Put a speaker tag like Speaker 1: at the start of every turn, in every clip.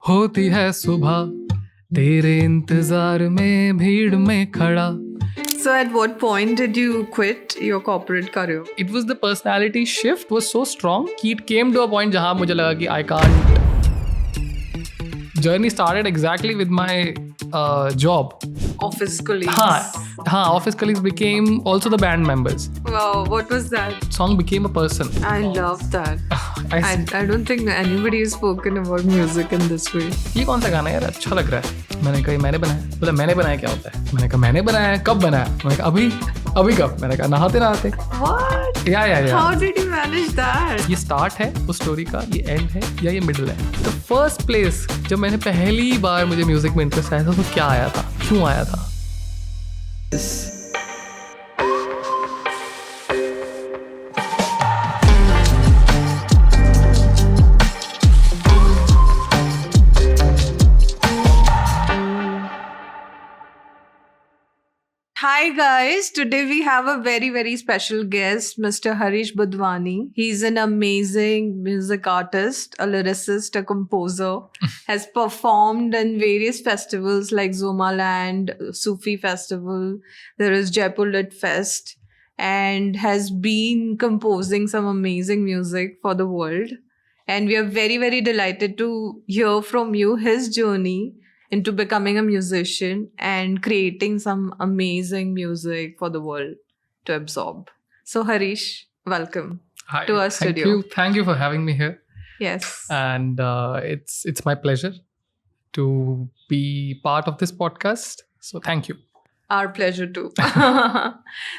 Speaker 1: होती है सुबह तेरे इंतजार में भीड़ में खड़ा.
Speaker 2: So at what point did you quit your corporate career?
Speaker 1: It was the personality shift was so strong कि it came to a point जहाँ मुझे लगा कि I can't. Journey started exactly with my job.
Speaker 2: Office colleagues.
Speaker 1: हाँ, office colleagues became also the band members.
Speaker 2: Wow, what was that?
Speaker 1: Song became a person.
Speaker 2: I love that. I don't think anybody has spoken about music in this way.
Speaker 1: ये कौन सा गाना है यार, अच्छा लग रहा है. मैंने कहा मैंने बनाया. बोला मैंने बनाया क्या होता है? मैंने कहा मैंने बनाया. कब बनाया? मैंने कहा अभी कब? मैंने कहा नहाते नहाते.
Speaker 2: What?
Speaker 1: Yeah.
Speaker 2: How did you manage that?
Speaker 1: ये स्टार्ट है उस स्टोरी का, ये एंड है या ये मिडल है. तो फर्स्ट प्लेस जब मैंने पहली बार मुझे म्यूजिक में इंटरेस्ट आया था तो क्या आया था, क्यों आया था?
Speaker 2: Hi guys, today we have a very special guest, Mr. Harish Budhwani. He's an amazing music artist, a lyricist, a composer, has performed in various festivals like Zomaland, Sufi Festival, there is Jaipur Lit Fest, and has been composing some amazing music for the world. And we are very delighted to hear from you his journey into becoming a musician and creating some amazing music for the world to absorb. So Harish, welcome to our studio.
Speaker 1: Thank you for having me here.
Speaker 2: Yes.
Speaker 1: And it's my pleasure to be part of this podcast. So thank you.
Speaker 2: Our pleasure too.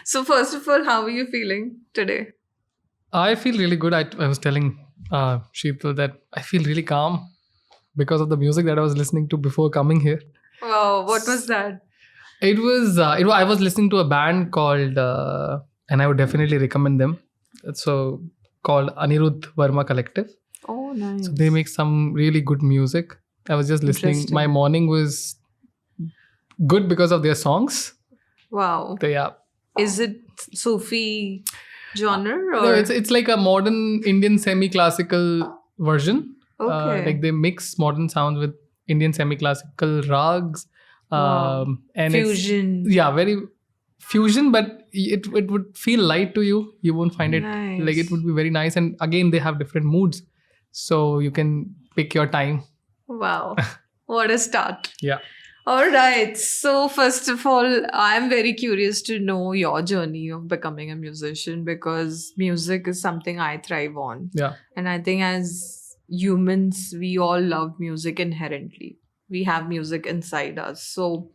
Speaker 2: So first of all, how are you feeling today?
Speaker 1: I feel really good. I was telling Sheetal that I feel really calm because of the music that I was listening to before coming here.
Speaker 2: Wow, what was that?
Speaker 1: I was listening to a band called, and I would definitely recommend them. So called Anirudh Verma Collective.
Speaker 2: Oh, nice.
Speaker 1: So they make some really good music. I was just listening. My morning was good because of their songs.
Speaker 2: Wow.
Speaker 1: So, yeah.
Speaker 2: Is it Sufi genre? Or?
Speaker 1: No, it's like a modern Indian semi-classical version.
Speaker 2: Okay.
Speaker 1: Like they mix modern sounds with Indian semi-classical rags. And
Speaker 2: fusion.
Speaker 1: Very fusion, but it would feel light to you. You won't find it
Speaker 2: nice.
Speaker 1: Like it would be very nice. And again, they have different moods. So you can pick your time.
Speaker 2: Wow. What a start.
Speaker 1: Yeah.
Speaker 2: All right. So first of all, I'm very curious to know your journey of becoming a musician because music is something I thrive on.
Speaker 1: Yeah.
Speaker 2: And I think as humans, we all love music inherently. We have music inside us. So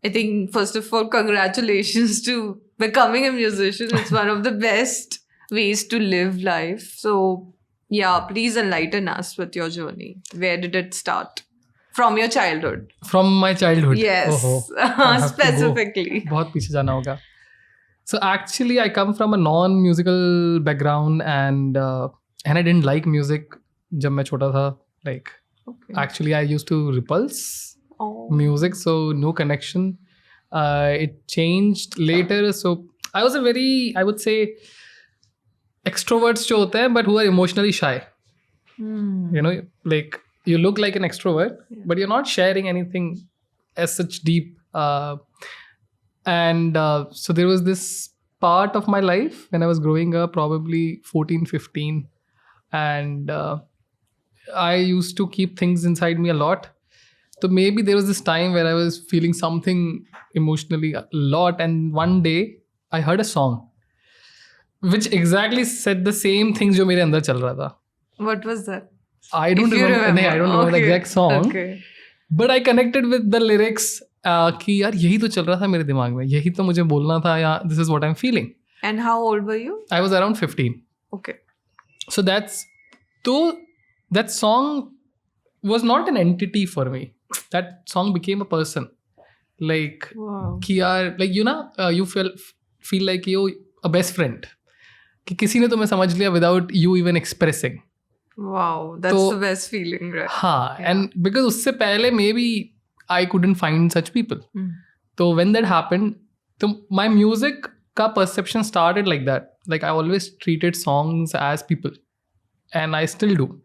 Speaker 2: I think first of all, congratulations to becoming a musician. It's one of the best ways to live life. So yeah, please enlighten us with your journey. Where did it start? From your childhood?
Speaker 1: From my childhood?
Speaker 2: Yes. Specifically.
Speaker 1: बहुत पीछे जाना होगा. So actually, I come from a non-musical background and I didn't like music जब मैं छोटा था. Like, actually, I used to repulse music, so no connection. It changed later. So I was a very, I would say, extroverts जो होते हैं, but who are emotionally shy. You know, like you look like an extrovert, but you're not sharing anything as such deep. And so there was this part of my life when I was growing up, probably 14, 15. And I used to keep things inside me a lot. So maybe there was this time where I was feeling something emotionally a lot. And one day I heard a song which exactly said the same things जो मेरे अंदर चल रहा था.
Speaker 2: What was that?
Speaker 1: I don't remember the exact song.
Speaker 2: Okay.
Speaker 1: But I connected with the lyrics कि यार यही तो चल रहा था मेरे दिमाग में. यही तो मुझे बोलना था या this is what I'm feeling.
Speaker 2: And how old were you?
Speaker 1: I was around 15.
Speaker 2: Okay.
Speaker 1: So that song was not an entity for me. That song became a person. Like,
Speaker 2: wow.
Speaker 1: कि यार, like you know, you feel like you're a best friend. कि किसी ने तुम्हें समझ लिया without you even expressing.
Speaker 2: Wow, that's the best feeling, right?
Speaker 1: हाँ, yeah. And because उससे पहले maybe I couldn't find such people. So when that happened, so my music का perception started like that. Like I always treated songs as people. And I still do.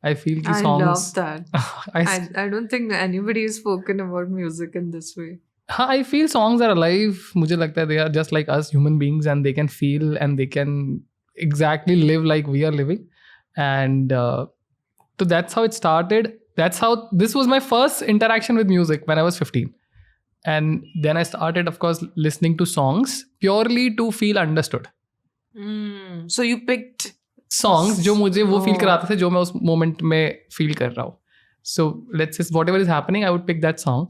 Speaker 1: I feel ki
Speaker 2: I
Speaker 1: songs.
Speaker 2: love that.
Speaker 1: I,
Speaker 2: I don't think anybody has spoken about music in this way.
Speaker 1: I feel songs are alive. मुझे लगता है they are just like us human beings and they can feel and they can exactly live like we are living. And so that's how it started. That's how this was my first interaction with music when I was 15. And then I started, of course, listening to songs purely to feel understood.
Speaker 2: So you picked
Speaker 1: Songs जो मुझे वो feel
Speaker 2: Oh.
Speaker 1: कराते थे जो मैं उस moment में feel कर रहा हूँ. So let's say whatever is happening, I would pick that song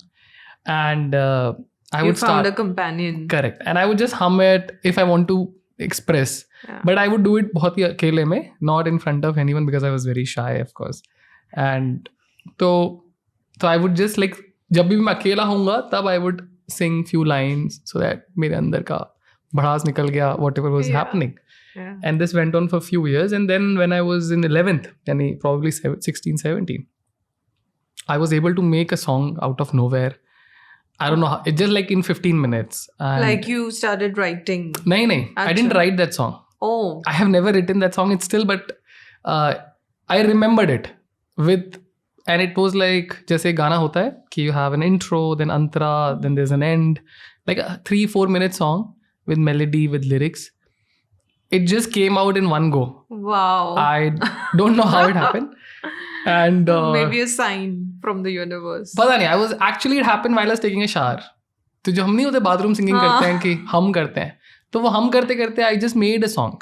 Speaker 1: and I
Speaker 2: you
Speaker 1: would
Speaker 2: found
Speaker 1: start.
Speaker 2: a companion.
Speaker 1: Correct. And I would just hum it if I want to express.
Speaker 2: Yeah.
Speaker 1: But I would do it बहुत ही अकेले में, not in front of anyone because I was very shy, of course. And so I would just like जब भी मैं अकेला होऊंगा तब I would sing few lines so that मेरे अंदर का भड़ास निकल गया whatever was
Speaker 2: Yeah.
Speaker 1: happening.
Speaker 2: Yeah.
Speaker 1: And this went on for a few years. And then when I was in 11th, yani probably 16, 17, I was able to make a song out of nowhere. I don't know how, it just like in 15 minutes. And
Speaker 2: Like you started writing.
Speaker 1: nahi, I didn't
Speaker 2: Acha.
Speaker 1: write that song.
Speaker 2: Oh.
Speaker 1: I have never written that song. It's still, but I remembered it with, and it was like, जैसे गाना होता है कि you have an intro, then antara, then there's an end, like a 3-4 minute song with melody, with lyrics. It just came out in one go.
Speaker 2: Wow.
Speaker 1: I don't know how it happened. And
Speaker 2: Maybe a sign from the universe.
Speaker 1: पता नहीं, I was actually it happened while I was taking a shower. तो जो हम नहीं होते bathroom singing करते हैं कि हम करते हैं, तो वो हम करते करते I just made a song.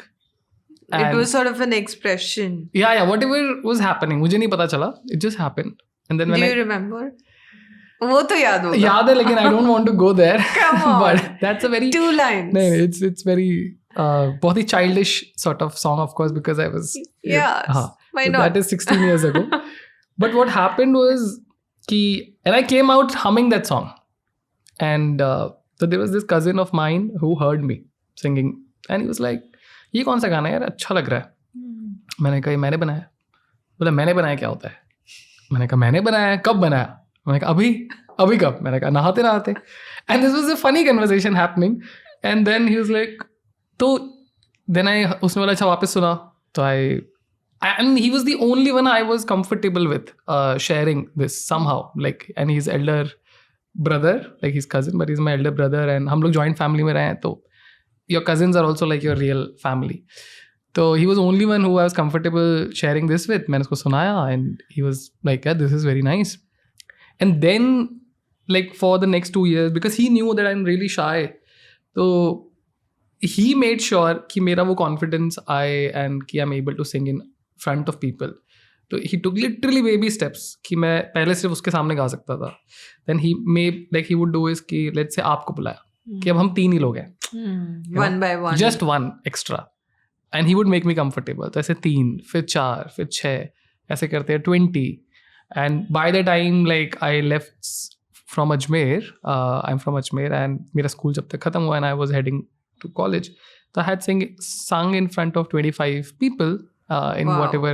Speaker 2: It was sort of an expression.
Speaker 1: Yeah, whatever was happening, मुझे नहीं पता चला. It just happened. And then
Speaker 2: Do
Speaker 1: when
Speaker 2: you remember? वो तो याद होगा.
Speaker 1: याद है लेकिन I don't want to go there.
Speaker 2: Come on.
Speaker 1: But that's a very
Speaker 2: 2 lines.
Speaker 1: नहीं, it's very बहुत ही childish sort of song, of course, because I was
Speaker 2: Yeah.
Speaker 1: हाँ.
Speaker 2: Why
Speaker 1: So
Speaker 2: not?
Speaker 1: that is 16 years ago. But what happened was and I came out humming that song. And so there was this cousin of mine who heard me singing. And he was like, ये कौन सा गाना है यार, अच्छा लग रहा है. मैंने कहा ये मैंने बनाया. बोला मैंने बनाया क्या होता है. मैंने कहा मैंने बनाया, कब बनाया. मैंने कहा अभी कब. मैंने कहा नहाते नहाते. And this was a funny conversation happening. And then he was like, तो then उसने बोला अच्छा वापस सुना. तो and he was the only one I was comfortable with sharing this somehow, like, and he's elder brother, like his cousin, but he's my elder brother, and हम लोग joint family में रहे हैं, तो your cousins are also like your real family. So he was the only one who I was comfortable sharing this with. मैंने उसको सुनाया and he was like, yeah, this is very nice. And then like for the next 2 years, because he knew that I'm really shy, so he made sure कि मेरा वो confidence आए and कि I'm able to sing in front of people. So he took literally baby steps कि मैं पहले सिर्फ उसके सामने गा सकता था. Then he would do is कि let's say आपको बुलाया कि अब हम 3 ही लोग हैं.
Speaker 2: One by one.
Speaker 1: Just one extra. And he would make me comfortable. तो ऐसे 3, फिर 4, फिर 6, ऐसे करते हैं 20. And by the time like I left from Ajmer, I'm from Ajmer, and मेरा school जब तक खत्म हुआ and I was heading to college, so I had sung in front of 25 people in
Speaker 2: Wow.
Speaker 1: whatever.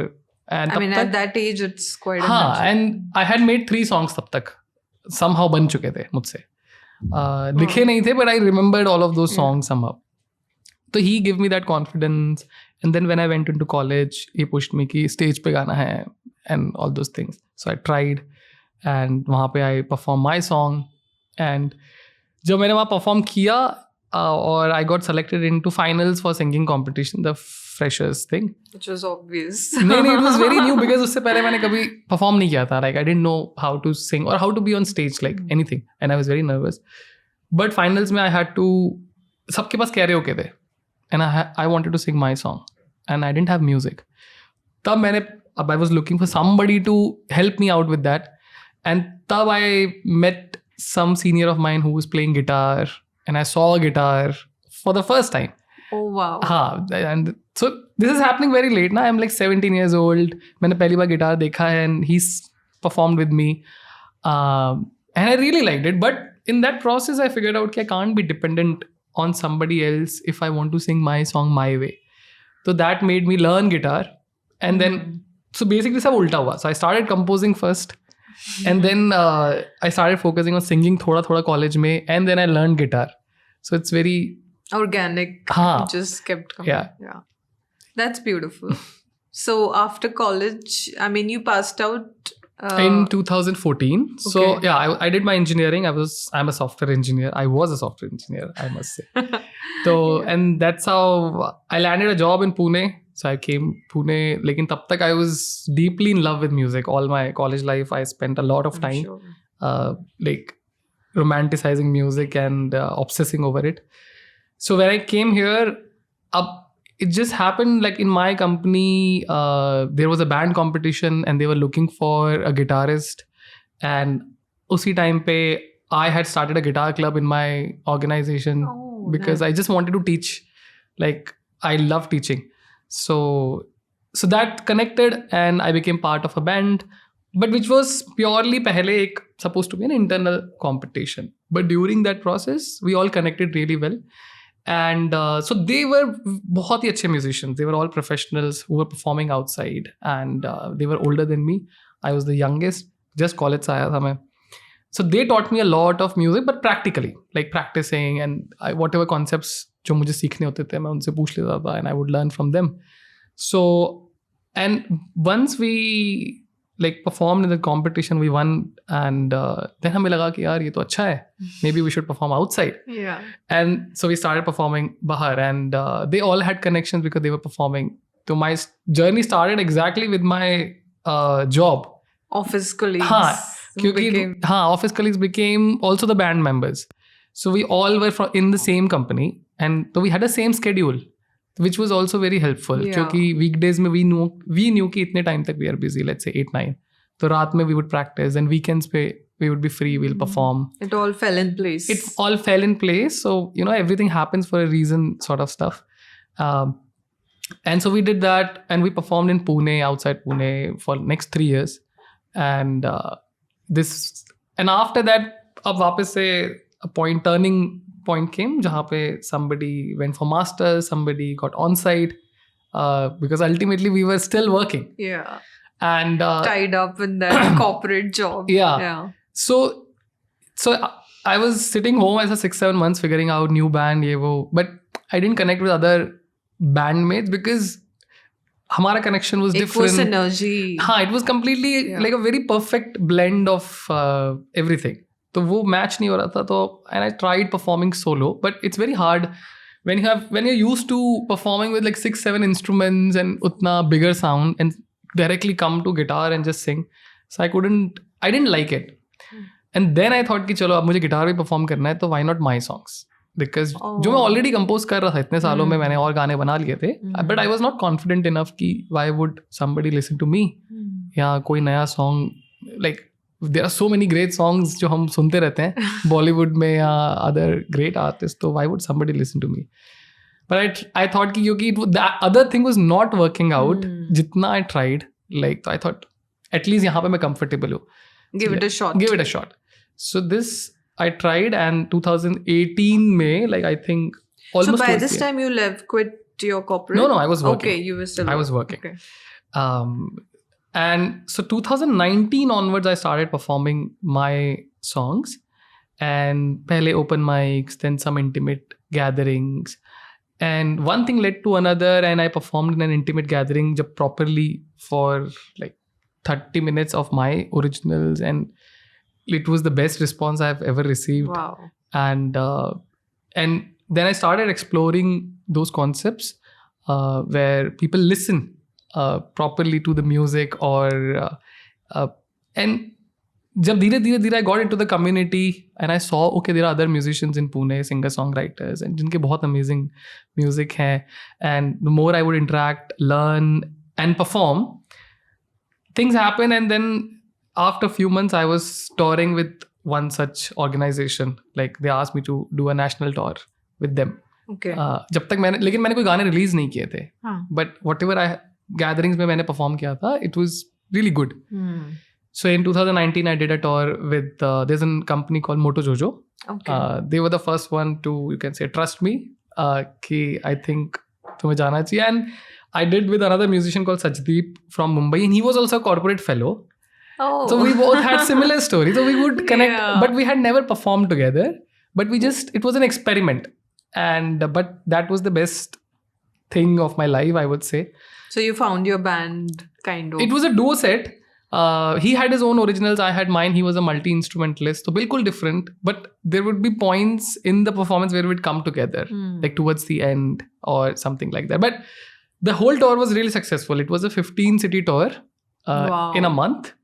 Speaker 1: And
Speaker 2: I mean,
Speaker 1: तब
Speaker 2: at that age, it's quite a
Speaker 1: हाँ,
Speaker 2: magic.
Speaker 1: and I had made 3 songs तब तक somehow बन चुके थे मुझसे. लिखे नहीं थे, but I remembered all of those songs somehow. So he gave me that confidence, and then when I went into college, he pushed me कि stage पे गाना है and all those things. So I tried, and वहाँ पे I performed my song, and जब मैंने वहाँ perform किया और I got selected into finals for singing competition, the freshers thing.
Speaker 2: Which was obvious.
Speaker 1: नहीं, it was very new because उससे पहले मैंने कभी perform नहीं किया था. Like I didn't know how to sing or how to be on stage, like anything, and I was very nervous. But finals में I had to, सबके पास karaoke थे, and I wanted to sing my song, and I didn't have music. तब I was looking for somebody to help me out with that, and तब I met some senior of mine who was playing guitar, and I saw a guitar for the first time.
Speaker 2: Oh wow.
Speaker 1: हाँ, and so this is happening very late now. I'm like 17 years old. मैंने पहली बार guitar देखा है, and he's performed with me, and I really liked it. But in that process, I figured out that I can't be dependent on somebody else if I want to sing my song my way. So that made me learn guitar, and then so basically सब उल्टा हुआ. So I started composing first, and then I started focusing on singing थोड़ा college में, and then I learned guitar. So it's very
Speaker 2: Organic.
Speaker 1: हाँ.
Speaker 2: It just kept coming.
Speaker 1: Yeah.
Speaker 2: That's beautiful. So after college, I mean, you passed out
Speaker 1: in 2014. So
Speaker 2: okay.
Speaker 1: yeah, I did my engineering. I'm a software engineer. I was a software engineer, I must say. So
Speaker 2: Yeah.
Speaker 1: and that's how I landed a job in Pune. So I came Pune. Lekin tab tak I was deeply in love with music. All my college life, I spent a lot of
Speaker 2: I'm
Speaker 1: time
Speaker 2: sure.
Speaker 1: like romanticizing music and obsessing over it. So when I came here, it just happened like in my company, there was a band competition and they were looking for a guitarist. And usi time pe, I had started a guitar club in my organization
Speaker 2: Oh,
Speaker 1: because I
Speaker 2: nice.
Speaker 1: just wanted to teach. Like I love teaching. So that connected and I became part of a band, but which was purely pehle supposed to be an internal competition. But during that process, we all connected really well. And so they were बहुत ही अच्छे musicians. They were all professionals who were performing outside, and they were older than me. I was the youngest. Just college से आया था मैं. So they taught me a lot of music, but practically, like practicing and whatever concepts जो मुझे सीखने होते थे मैं उनसे पूछ लेता था, and I would learn from them. So and once we like performed in the competition, we won, and then हमें लगा कि यार ये तो अच्छा है, maybe we should perform outside.
Speaker 2: Yeah.
Speaker 1: And so we started performing bahar, and they all had connections because they were performing. So my journey started exactly with my job.
Speaker 2: Office colleagues.
Speaker 1: हाँ, क्योंकि
Speaker 2: became-
Speaker 1: हाँ, office colleagues became also the band members. So we all were in the same company, and so we had the same schedule, which was also very helpful.
Speaker 2: Yeah.
Speaker 1: क्योंकि weekdays में we knew कि इतने time तक we are busy, let's say 8-9. तो रात में we would practice, and weekends पे we would be free, we'll perform.
Speaker 2: It all fell in place.
Speaker 1: It all fell in place. So, you know, everything happens for a reason sort of stuff. And so we did that, and we performed in Pune, outside Pune for next 3 years. And and after that, ab वापस से a turning point came जहाँ पे somebody went for masters, somebody got on site, because ultimately we were still working.
Speaker 2: Yeah.
Speaker 1: And
Speaker 2: Tied up in that corporate job.
Speaker 1: Yeah.
Speaker 2: Yeah.
Speaker 1: So I was sitting home as a 6-7 months figuring out new band, ye wo, but I didn't connect with other bandmates because हमारा connection was
Speaker 2: It
Speaker 1: different.
Speaker 2: was energy.
Speaker 1: हाँ, it was completely like a very perfect blend of everything. तो वो match नहीं हो रहा था, तो and I tried performing solo, but it's very hard when you're used to performing with like 6-7 instruments and utna bigger sound and directly come to guitar and just sing. So I didn't like it. And then I thought कि चलो अब मुझे guitar भी perform करना है, तो why not my songs? Because जो मैं ऑलरेडी कंपोज कर रहा था इतने सालों में, मैंने और गाने बना लिए थे, but I was not confident enough कि why would somebody listen to me, या कोई नया song, like there are so many great songs जो हम सुनते रहते हैं बॉलीवुड में या अदर ग्रेट आर्टिस्ट, तो why would somebody listen to me. But I thought कि क्योंकि the other thing was not working out जितना आई ट्राइड, लाइक तो आई थॉट एटलीस्ट यहाँ पे मैं कंफर्टेबल हूँ,
Speaker 2: Give it a shot.
Speaker 1: Give it a shot. So this I tried, and 2018 May, like I think almost.
Speaker 2: So by
Speaker 1: towards
Speaker 2: this
Speaker 1: the end.
Speaker 2: time you quit your corporate?
Speaker 1: No, I was working.
Speaker 2: Okay, you were still
Speaker 1: I was working.
Speaker 2: Okay.
Speaker 1: And so 2019 onwards, I started performing my songs, and pehle open mics, then some intimate gatherings, and one thing led to another, and I performed in an intimate gathering jab properly for like 30 minutes of my originals, and it was the best response I've ever received.
Speaker 2: Wow.
Speaker 1: And then I started exploring those concepts where people listen properly to the music, or and जब धीरे I got into the community and I saw, okay, there are other musicians in Pune, singer-songwriters, and जिनके बहुत amazing music है, and the more I would interact, learn and perform, things happen. And then after a few months, I was touring with one such organization. Like they asked me to do a national tour with them.
Speaker 2: Okay.
Speaker 1: जब तक लेकिन मैंने कोई गाने release नहीं किए थे, but whatever gatherings में मैंने perform किया था, it was really good. So in 2019, I did a tour with there's a company called Moto Jojo.
Speaker 2: Okay.
Speaker 1: They were the first one to, you can say, trust me कि I think तुम्हें जाना चाहिए. And I did with another musician called Sajdeep from Mumbai, and he was also a corporate fellow.
Speaker 2: Oh.
Speaker 1: So we both had similar stories. So we would connect,
Speaker 2: Yeah.
Speaker 1: but we had never performed together. But it was an experiment. And but that was the best thing of my life, I would say.
Speaker 2: So you found your band, kind of.
Speaker 1: It was a duo set. He had his own originals, I had mine. He was a multi-instrumentalist, so bilkul different. But there would be points in the performance where we'd come together, like towards the end or something like that. But the whole tour was really successful. It was a 15-city tour in a month.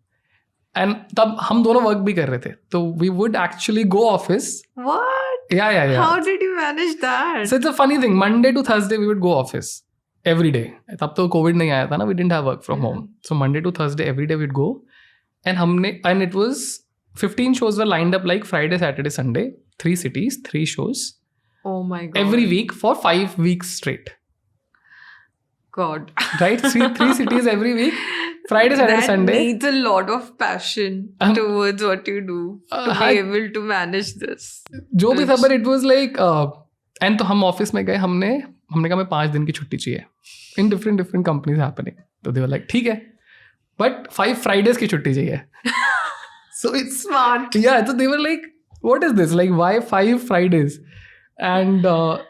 Speaker 1: And तब हम दोनों work भी कर रहे थे. So we would actually go office.
Speaker 2: What?
Speaker 1: Yeah.
Speaker 2: How did you manage that?
Speaker 1: So it's a funny thing. Monday to Thursday we would go office. Every day. तब तो COVID नहीं आया था ना. We didn't have work from home. So Monday to Thursday every day we'd go. And it was 15 shows were lined up like Friday, Saturday, Sunday. 3 cities, 3 shows.
Speaker 2: Oh my God.
Speaker 1: Every week for 5 weeks straight.
Speaker 2: God.
Speaker 1: Right? 3 cities every week. Friday, Saturday, Sunday.
Speaker 2: That needs a lot of passion towards what you do to be able to manage this.
Speaker 1: जो भी था, but it was like and तो हम office में गए, हमने कहा मैं 5 दिन की छुट्टी चाहिए. In different companies happening. So they were like ठीक है, but 5 Fridays की छुट्टी चाहिए. So it's
Speaker 2: smart.
Speaker 1: Yeah, so they were like, what is this? Like, why 5 Fridays? And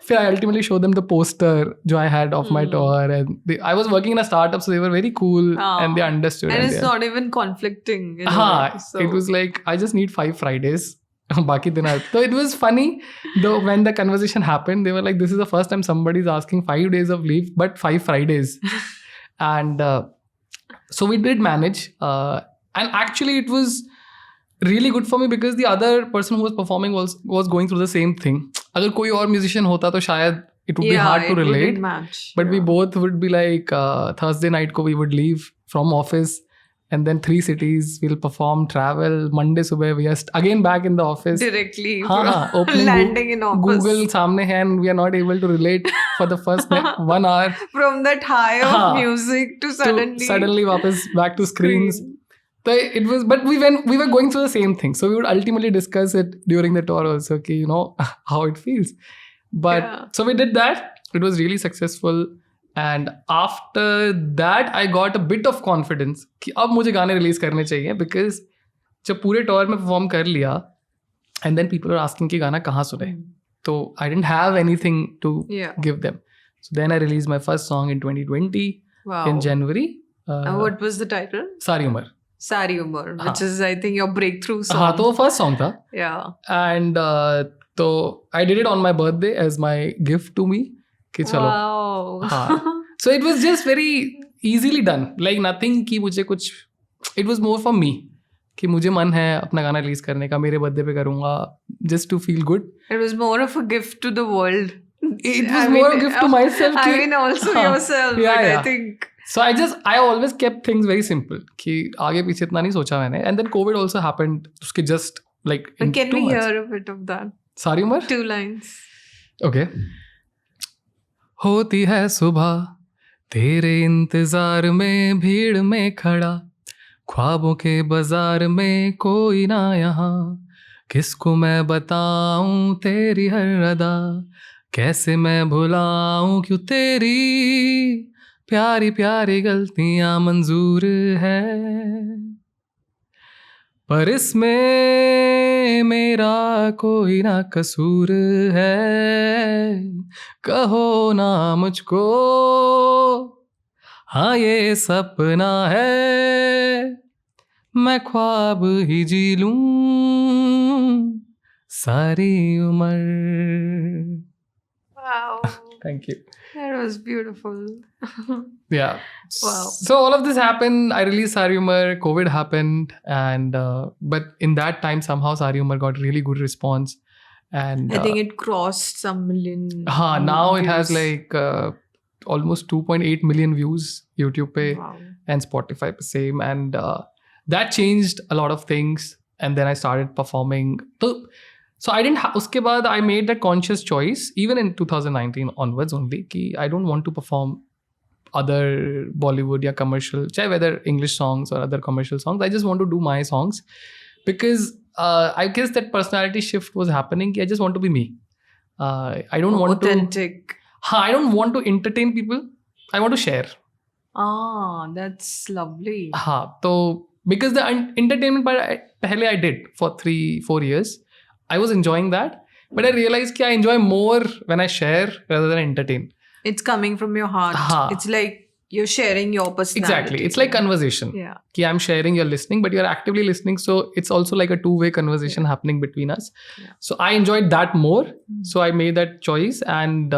Speaker 1: फिर I ultimately showed them the poster जो I had of my tour, and I was working in a startup, so they were very cool and they understood.
Speaker 2: And it's not even conflicting.
Speaker 1: So it was like, I just need 5 Fridays. बाकी दिन So it was funny though when the conversation happened. They were like, this is the first time somebody's asking 5 days of leave, but 5 Fridays. And so we did manage. And actually it was really good for me because the other person who was performing was going through the same thing. अगर कोई और musician होता तो शायद it would be hard to relate.
Speaker 2: Match.
Speaker 1: But we both would be like Thursday night ko we would leave from office and then 3 cities we'll perform, travel. Monday subah we are again back in the office.
Speaker 2: Directly.
Speaker 1: Opening
Speaker 2: landing in office.
Speaker 1: Google सामने है and we are not able to relate for the first 1 hour.
Speaker 2: From that high of music to
Speaker 1: suddenly वापस back to screens. So it was, but we were going through the same thing. So we would ultimately discuss it during the tour also, okay, you know, how it feels. But so we did that. It was really successful. And after that, I got a bit of confidence कि अब मुझे गाने release करने चाहिए, because जब पूरे tour में perform कर लिया, and then people were asking कि गाना कहाँ सुने. So I didn't have anything to give them. So then I released my first song in 2020 in January.
Speaker 2: What was the title?
Speaker 1: Sari Umar.
Speaker 2: Sari Umar, which is I think your breakthrough song.
Speaker 1: हाँ, तो वो first song था.
Speaker 2: Yeah.
Speaker 1: And तो I did it on my birthday as my gift to me. कि चलो.
Speaker 2: Wow.
Speaker 1: हाँ. So it was just very easily done. Like nothing कि मुझे कुछ. It was more for me. कि मुझे मन है अपना गाना रिलीज करने का, मेरे बर्थडे पे करूँगा, just to feel good.
Speaker 2: It was more of a gift to the world.
Speaker 1: It was more a gift to myself.
Speaker 2: I mean also yourself.
Speaker 1: Yeah.
Speaker 2: I think.
Speaker 1: So I always kept things very simple. कि आगे पीछे इतना नहीं सोचा मैंने. And then COVID also happened. उसके just like in
Speaker 2: Can
Speaker 1: 2
Speaker 2: we
Speaker 1: months.
Speaker 2: hear a bit of that?
Speaker 1: Sari Umar?
Speaker 2: 2 lines.
Speaker 1: Okay. होती है सुबह तेरे इंतजार में, भीड़ में खड़ा, ख्वाबों के बाजार में कोई ना यहाँ, किसको मैं बताऊं तेरी हर अदा, कैसे मैं भुलाऊं क्यों तेरी प्यारी प्यारी गलतियां मंजूर है, पर इसमें मेरा कोई ना कसूर है, कहो ना मुझको हाँ ये सपना है, मैं ख्वाब ही जी लूं सारी उम्र.
Speaker 2: Wow.
Speaker 1: Thank you.
Speaker 2: That was beautiful.
Speaker 1: Yeah.
Speaker 2: Wow.
Speaker 1: So all of this happened. I released Sari Umar. COVID happened, and but in that time somehow Sari Umar got really good response, and
Speaker 2: I think it crossed some million.
Speaker 1: Now it
Speaker 2: views.
Speaker 1: has like almost 2.8 million views YouTube pe,
Speaker 2: Wow.
Speaker 1: and Spotify pe same, and that changed a lot of things. And then I started performing. So I didn't. Uske baad I made that conscious choice, even in 2019 onwards only, कि I don't want to perform other Bollywood या commercial, चाहे whether English songs or other commercial songs. I just want to do my songs, because I guess that personality shift was happening. I just want to be me. I don't want
Speaker 2: authentic.
Speaker 1: I don't want to entertain people. I want to share.
Speaker 2: That's lovely.
Speaker 1: तो because the entertainment part पहले I did for 3-4 years. I was enjoying that, but I realized that I enjoy more when I share rather than entertain.
Speaker 2: It's coming from your heart. It's like you're sharing your personality.
Speaker 1: Exactly. It's like conversation.
Speaker 2: Yeah.
Speaker 1: Ki I'm sharing, you're listening, but you're actively listening. So it's also like a two-way conversation happening between us.
Speaker 2: Yeah.
Speaker 1: So I enjoyed that more. So I made that choice. And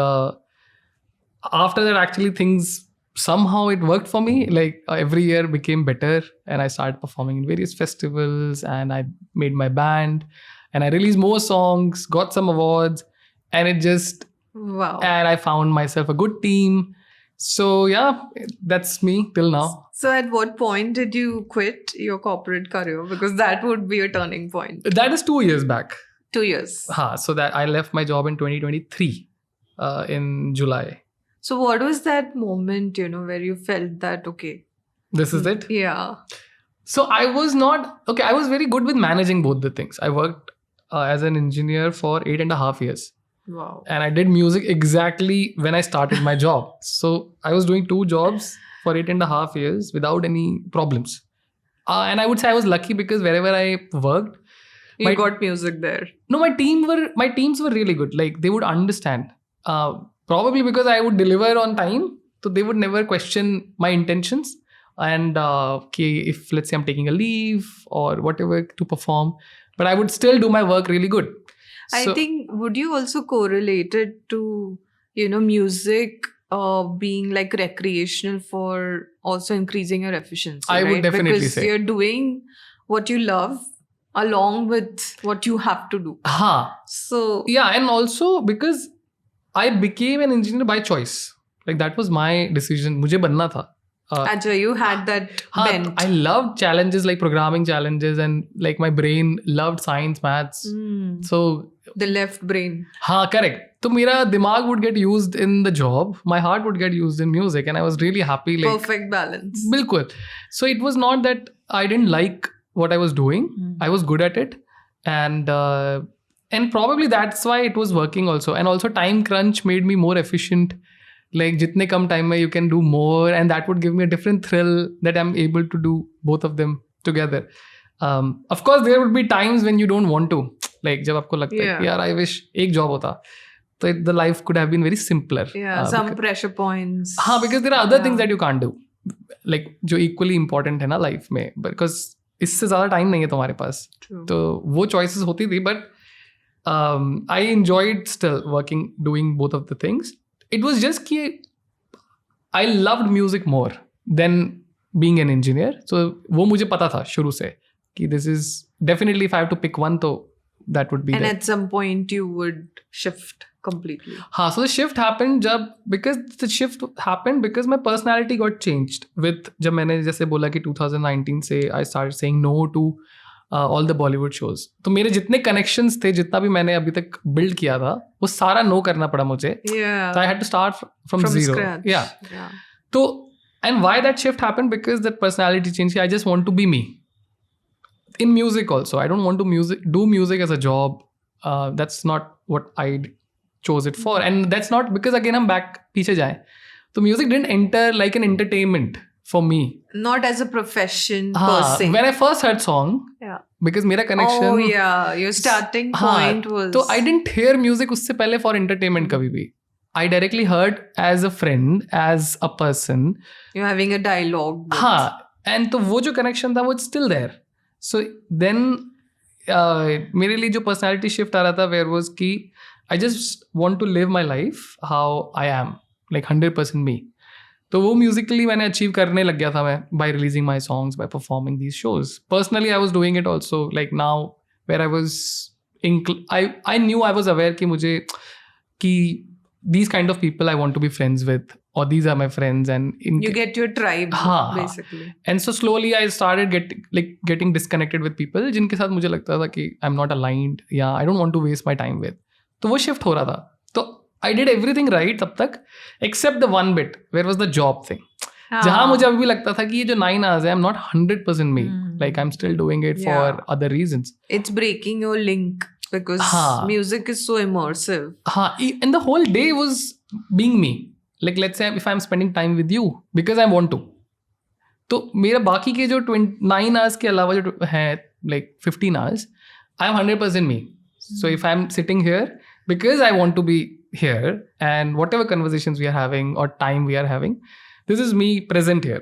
Speaker 1: after that, actually things, somehow it worked for me. Like every year became better. And I started performing in various festivals. And I made my band. And I released more songs, got some awards. And it just...
Speaker 2: Wow.
Speaker 1: And I found myself a good team. So yeah, that's me till now.
Speaker 2: So at what point did you quit your corporate career? Because that would be a turning point.
Speaker 1: That is 2 years back.
Speaker 2: 2 years.
Speaker 1: So that I left my job in 2023 in July.
Speaker 2: So what was that moment, where you felt that, okay.
Speaker 1: This is it?
Speaker 2: Yeah.
Speaker 1: So I was very good with managing both the things. I worked as an engineer for 8.5 years.
Speaker 2: Wow.
Speaker 1: And I did music exactly when I started my job. So I was doing 2 jobs for 8.5 years without any problems. And I would say I was lucky because wherever I worked,
Speaker 2: you got music there.
Speaker 1: No, my teams were really good. Like they would understand. Probably because I would deliver on time, so they would never question my intentions. And if let's say I'm taking a leave or whatever to perform, but I would still do my work really good.
Speaker 2: I think, would you also correlate it to, music being like recreational for also increasing your efficiency?
Speaker 1: I would definitely
Speaker 2: because
Speaker 1: say.
Speaker 2: You're doing what you love along with what you have to do. So
Speaker 1: yeah, and also because I became an engineer by choice. Like that was my decision. Mujhe banna tha.
Speaker 2: Ajay, you had that bent.
Speaker 1: I loved challenges like programming challenges, and like my brain loved science, maths. So
Speaker 2: the left brain.
Speaker 1: Correct. So mera dimag would get used in the job. My heart would get used in music, and I was really happy. Like
Speaker 2: perfect balance.
Speaker 1: Bilkul. So it was not that I didn't like what I was doing. I was good at it, and probably that's why it was working also. And also time crunch made me more efficient. Like jitne kam time mein you can do more, and that would give me a different thrill that I'm able to do both of them together. Of course, there would be times when you don't want to. Like जब आपको लगता है कि यार I wish एक job होता, तो the life could have been very simpler.
Speaker 2: Yeah, some pressure points.
Speaker 1: Because there are other things that you can't do, like जो equally important है ना life में, because इससे ज़्यादा time नहीं है तुम्हारे पास. तो वो choices होती थी, but I enjoyed still working, doing both of the things. It was just कि I loved music more than being an engineer. So वो मुझे पता था शुरू से कि this is definitely if I have to pick one, तो that would be.
Speaker 2: And
Speaker 1: that.
Speaker 2: At some point you would shift completely.
Speaker 1: So the shift happened because my personality got changed with जब मैंने जैसे बोला कि 2019 से I started saying no to all the Bollywood shows. तो मेरे जितने connections थे, जितना भी मैंने अभी तक build किया था, वो सारा no करना पड़ा मुझे.
Speaker 2: Yeah.
Speaker 1: So I had to start from zero.
Speaker 2: Scratch.
Speaker 1: Yeah. So, and why that shift happened? Because that personality change. I just want to be me. In music also, I don't want to do music as a job. That's not what I chose it for. And that's not because again हम back पीछे जाएं. So music didn't enter like an entertainment for me.
Speaker 2: Not as a profession per se.
Speaker 1: When I first heard song, because मेरा connection.
Speaker 2: Oh yeah, your starting point was.
Speaker 1: So I didn't hear music उससे पहले for entertainment कभी भी. I directly heard as a friend, as a person.
Speaker 2: You're having a dialogue.
Speaker 1: And तो वो जो connection था वो it's still there. So then मेरे लिए जो personality shift आ रहा था where was कि I just want to live my life how I am, like 100% me. तो वो musically मैंने achieve करने लग गया था मैं by releasing my songs, by performing these shows. Personally, I was doing it also. Like now, where I was, I knew I was aware कि मुझे कि these kind of people I want to be friends with, or these are my friends, and
Speaker 2: you get your tribe basically.
Speaker 1: And so slowly I started getting disconnected with people जिनके साथ मुझे लगता था कि I'm not aligned, I don't want to waste my time with. तो वो shift हो रहा था. तो I did everything right तब तक except the one bit where was the job thing. जहाँ मुझे अभी भी लगता था कि ये जो 9 hours है I'm not 100% me. Like I'm still doing it for other reasons.
Speaker 2: It's breaking your link. Because music is so immersive.
Speaker 1: And the whole day was being me. Like let's say if I'm spending time with you because I want to. तो मेरा बाकी के जो 9 hours के अलावा जो है like 15 hours, I'm 100% me. So if I'm sitting here because I want to be here and whatever conversations we are having or time we are having, this is me present here.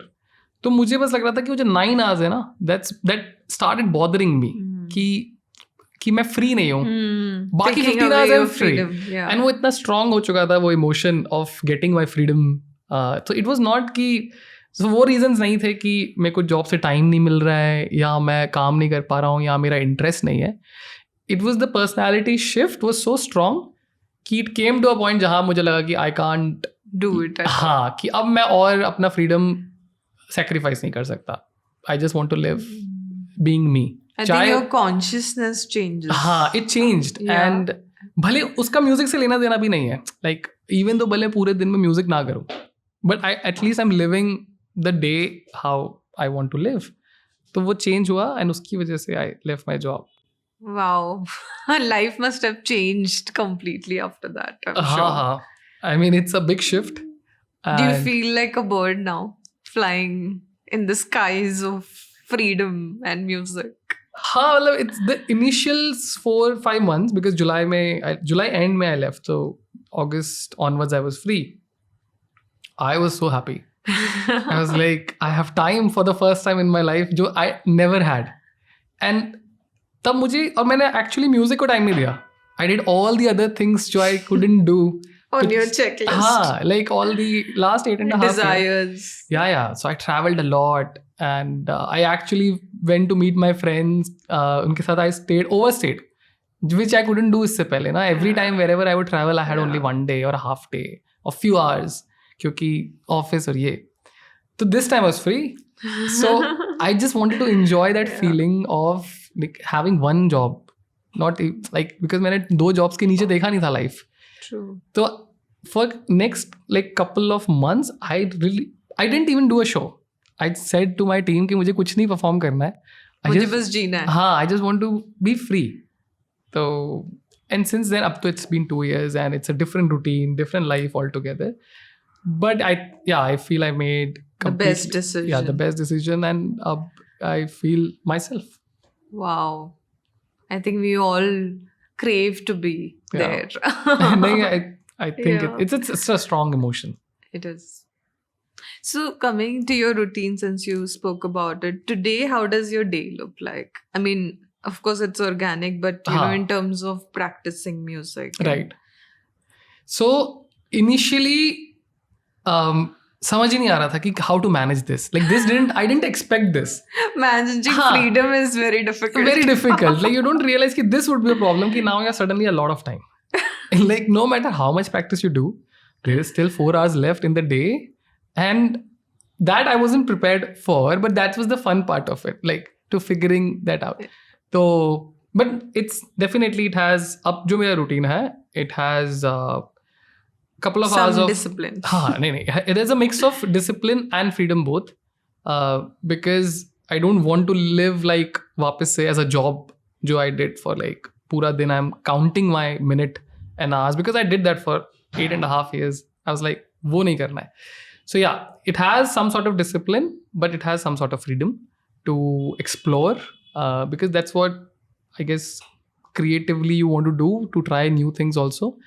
Speaker 1: तो मुझे बस लग रहा था कि वो जो 9 hours है ना, that started bothering me कि मैं फ्री नहीं हूँ. बाकी 15 hours I'm free. And वो इतना strong हो चुका था वो emotion of getting my freedom. So it was not कि so वो reasons नहीं थे कि मेरे को जॉब से टाइम नहीं मिल रहा है या मैं काम नहीं कर पा रहा हूँ या मेरा इंटरेस्ट नहीं है. It was the personality shift was so strong कि it came to a point जहाँ मुझे लगा कि I can't
Speaker 2: do it.
Speaker 1: हाँ, कि अब मैं और अपना freedom sacrifice नहीं कर सकता. I just want to live being me.
Speaker 2: I think your consciousness changes.
Speaker 1: हाँ, it changed.
Speaker 2: Yeah.
Speaker 1: And भले उसका म्यूजिक से लेना देना भी नहीं है. Like even though भले पूरे दिन में म्यूजिक ना करूँ, but at least I'm living the day how I want to live. तो वो change हुआ and उसकी वजह से I left my job.
Speaker 2: Wow. Life must have changed completely after that, I'm
Speaker 1: हाँ
Speaker 2: sure.
Speaker 1: हाँ. I mean it's a big shift.
Speaker 2: Do you feel like a bird now, flying in the skies of freedom and music?
Speaker 1: हाँ मतलब it's the initial 4-5 months because July end में I left, so August onwards I was free. I was so happy. I was like I have time for the first time in my life जो I never had. And तब मुझे और मैंने actually music को time नहीं दिया. I did all the other things जो I couldn't do.
Speaker 2: On your checklist.
Speaker 1: हाँ, like all the last 8.5
Speaker 2: desires.
Speaker 1: years. Yeah. So I traveled a lot and I actually went to meet my friends. उनके साथ I overstayed, which I couldn't do इससे पहले ना. Every time wherever I would travel, I had only 1 day or a half day or few hours क्योंकि office और ये. So this time I was free. So I just wanted to enjoy that feeling of like having one job. Not like because मैंने 2 jobs के नीचे देखा नहीं था life.
Speaker 2: True.
Speaker 1: So for next like couple of months, I didn't even do a show. I said to my team कि मुझे कुछ नहीं perform करना है.
Speaker 2: मुझे बस जीना है.
Speaker 1: हाँ, I just want to be free. So and since then up to it's been 2 years and it's a different routine, different life altogether. But I feel I made
Speaker 2: the best decision.
Speaker 1: Yeah, the best decision, and I feel myself.
Speaker 2: Wow. I think we all crave to be there.
Speaker 1: I think it's a strong emotion.
Speaker 2: It is. So coming to your routine, since you spoke about it, today, how does your day look like? I mean, of course, it's organic, but you know, in terms of practicing music.
Speaker 1: Right. So initially, समझ ही नहीं आ रहा था कि how to manage this. Like this I didn't expect this.
Speaker 2: Managing freedom is very difficult.
Speaker 1: Very difficult. Like you don't realize that this would be a problem. That now you have suddenly a lot of time. Like no matter how much practice you do, there is still 4 hours left in the day, and that I wasn't prepared for. But that was the fun part of it, like to figuring that out. So, but it's definitely it has up जो मेरा routine है. It has couple of hours of
Speaker 2: discipline.
Speaker 1: It is a mix of discipline and freedom both. Because I don't want to live like वापस से as a job जो I did for like पूरा दिन I'm counting my minute and hours because I did that for 8.5 years. I was like वो नहीं करना है. So yeah, it has some sort of discipline, but it has some sort of freedom to explore because that's what I guess creatively you want to do, to try new things also.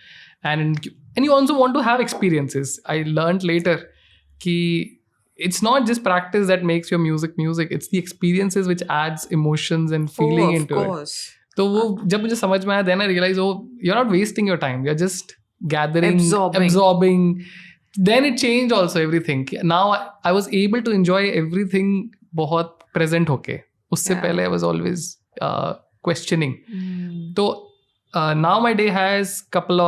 Speaker 1: And you also want to have experiences. I learned later that it's not just practice that makes your music. It's the experiences which adds emotions and feeling into it. So जब मुझे समझ में आया, then I realized, you're not wasting your time. You're just gathering, absorbing. Then it changed also everything. Now I was able to enjoy everything बहुत present होके. उससे पहले I was always questioning. So now my day has couple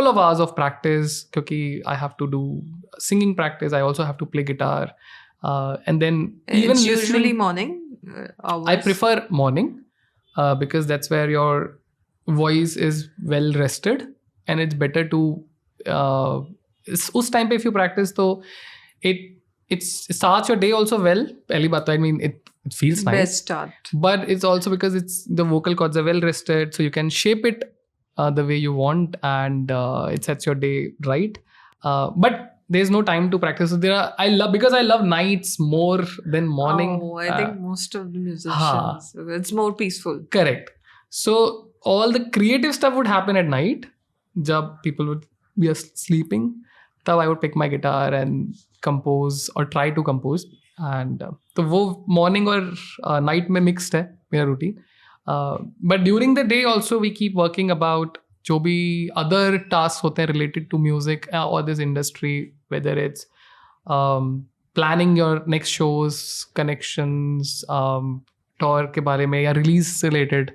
Speaker 1: of hours of practice because I have to do singing practice. I also have to play guitar. And then even
Speaker 2: it's usually morning hours.
Speaker 1: I prefer morning because that's where your voice is well rested and it's better to उस time पे if you practice so it starts your day also well. पहली बात तो I mean it feels nice.
Speaker 2: Best start.
Speaker 1: But it's also because the vocal cords are well rested, so you can shape it the way you want, and it sets your day right. But there's no time to practice. So I love nights more than morning.
Speaker 2: Oh, I think most of the musicians, it's more peaceful.
Speaker 1: Correct. So all the creative stuff would happen at night. Jab people would be sleeping, तब I would pick my guitar and compose or try to compose. And तो वो morning और night में mixed है मेरा routine. But during the day also we keep working about जो भी other tasks होते हैं related to music or this industry, whether it's planning your next shows, connections, tour के बारे में या release से related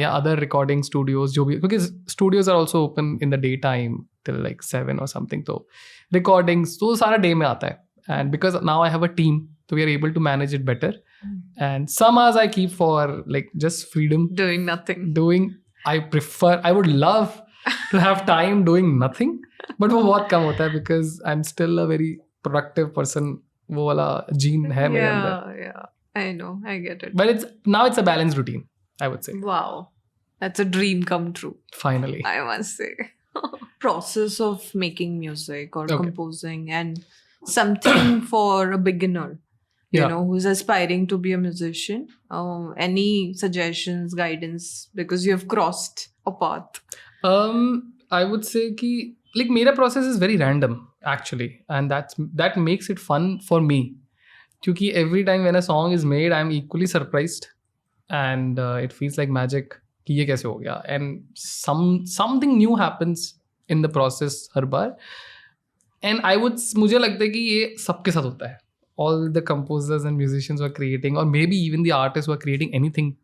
Speaker 1: या other recording studios जो भी, क्योंकि studios are also open in the daytime till like 7 or something, तो recordings तो सारा day में आता है. And because now I have a team, so we are able to manage it better. And some hours I keep for like just freedom.
Speaker 2: Doing nothing.
Speaker 1: I would love to have time doing nothing, but वो बहुत कम होता है because I'm still a very productive person. वो वाला gene है मेरे अंदर.
Speaker 2: Yeah, I know, I get it.
Speaker 1: But it's a balanced routine, I would say.
Speaker 2: Wow, that's a dream come true.
Speaker 1: Finally.
Speaker 2: I must say. Process of making music or composing and something for a beginner, you know, who's aspiring to be a musician. Any suggestions, guidance, because you have crossed a path?
Speaker 1: I would say कि like मेरा process is very random actually, and that makes it fun for me. क्योंकि every time when a song is made, I'm equally surprised, and it feels like magic कि ये कैसे हो गया, and something new happens in the process her bar. And मुझे लगता है कि ये सबके साथ होता है. All the composers and musicians who are creating, or maybe even the artists who are creating anything.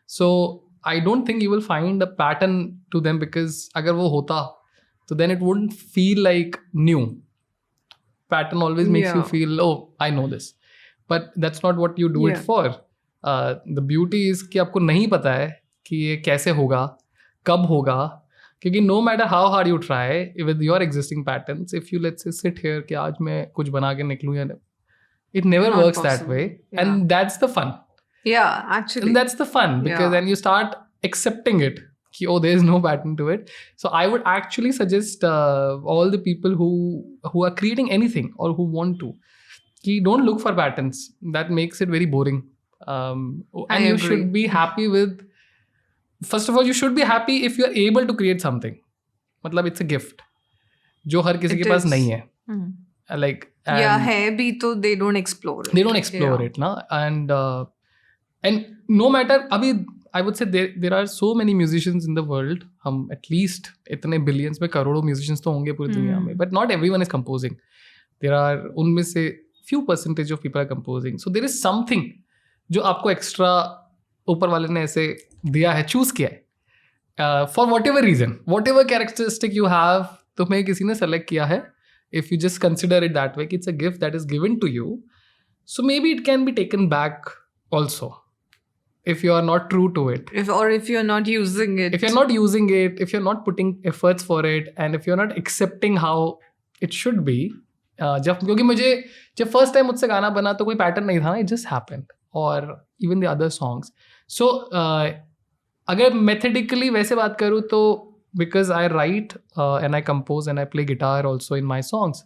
Speaker 1: So I don't think you will find a pattern to them, because अगर वो होता, so then it wouldn't feel like new. Pattern always makes you feel, oh, I know this. But that's not what you do it for. The beauty is कि आपको नहीं पता है कि ये कैसे होगा, कब होगा, क्योंकि no matter how hard you try with your existing patterns, if you let's say sit here कि आज मैं कुछ बना के निकलूँ या it never
Speaker 2: Not
Speaker 1: works
Speaker 2: possible.
Speaker 1: that way. And that's the fun.
Speaker 2: Yeah, actually.
Speaker 1: And that's the fun, because then you start accepting it. Ki, oh, there is no pattern to it. So I would actually suggest all the people who are creating anything or who want to, ki, don't look for patterns. That makes it very boring. And you should be happy with, first of all, you should be happy if you are able to create something. मतलब it's a gift जो हर किसी के पास नहीं है. Like
Speaker 2: है भी तो they don't explore it.
Speaker 1: They don't explore it, na. And no matter अभी I would say there are so many musicians in the world. हम at least इतने billions में करोड़ों musicians तो होंगे पूरी दुनिया में. But not everyone is composing. There are उनमें से few percentage of people are composing. So there is something जो आपको extra ऊपर वाले ने ऐसे दिया है, choose किया है. For whatever reason, whatever characteristic you have, तुम्हें किसी ने select किया है. If you just consider it that way, it's a gift that is given to you. So maybe it can be taken back also, if you are not true to it.
Speaker 2: If you're not using it.
Speaker 1: If you're not using it, if you're not putting efforts for it, and if you're not accepting how it should be. क्योंकि मुझे जब first time मुझसे गाना बना तो कोई pattern नहीं था, it just happened. Or even the other songs. So अगर methodically वैसे बात करूँ तो because I write and I compose and I play guitar also in my songs.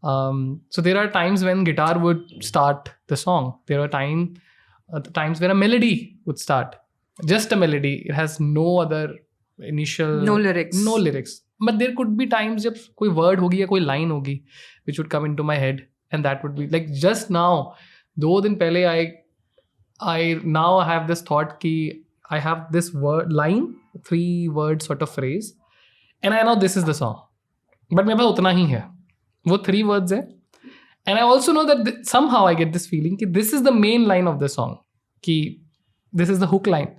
Speaker 1: So there are times when guitar would start the song. There are times when a melody would start. Just a melody. It has no other initial...
Speaker 2: No lyrics.
Speaker 1: No lyrics. But there could be times जब कोई word होगी या कोई line होगी which would come into my head, and that would be like just now. 2 दिन पहले I now have this thought कि I have this word line, 3 word sort of phrase, and I know this is the song. But मेरे पास उतना ही है. वो 3 words है. And I also know that somehow I get this feeling कि this is the main line of the song. कि this is the hook line.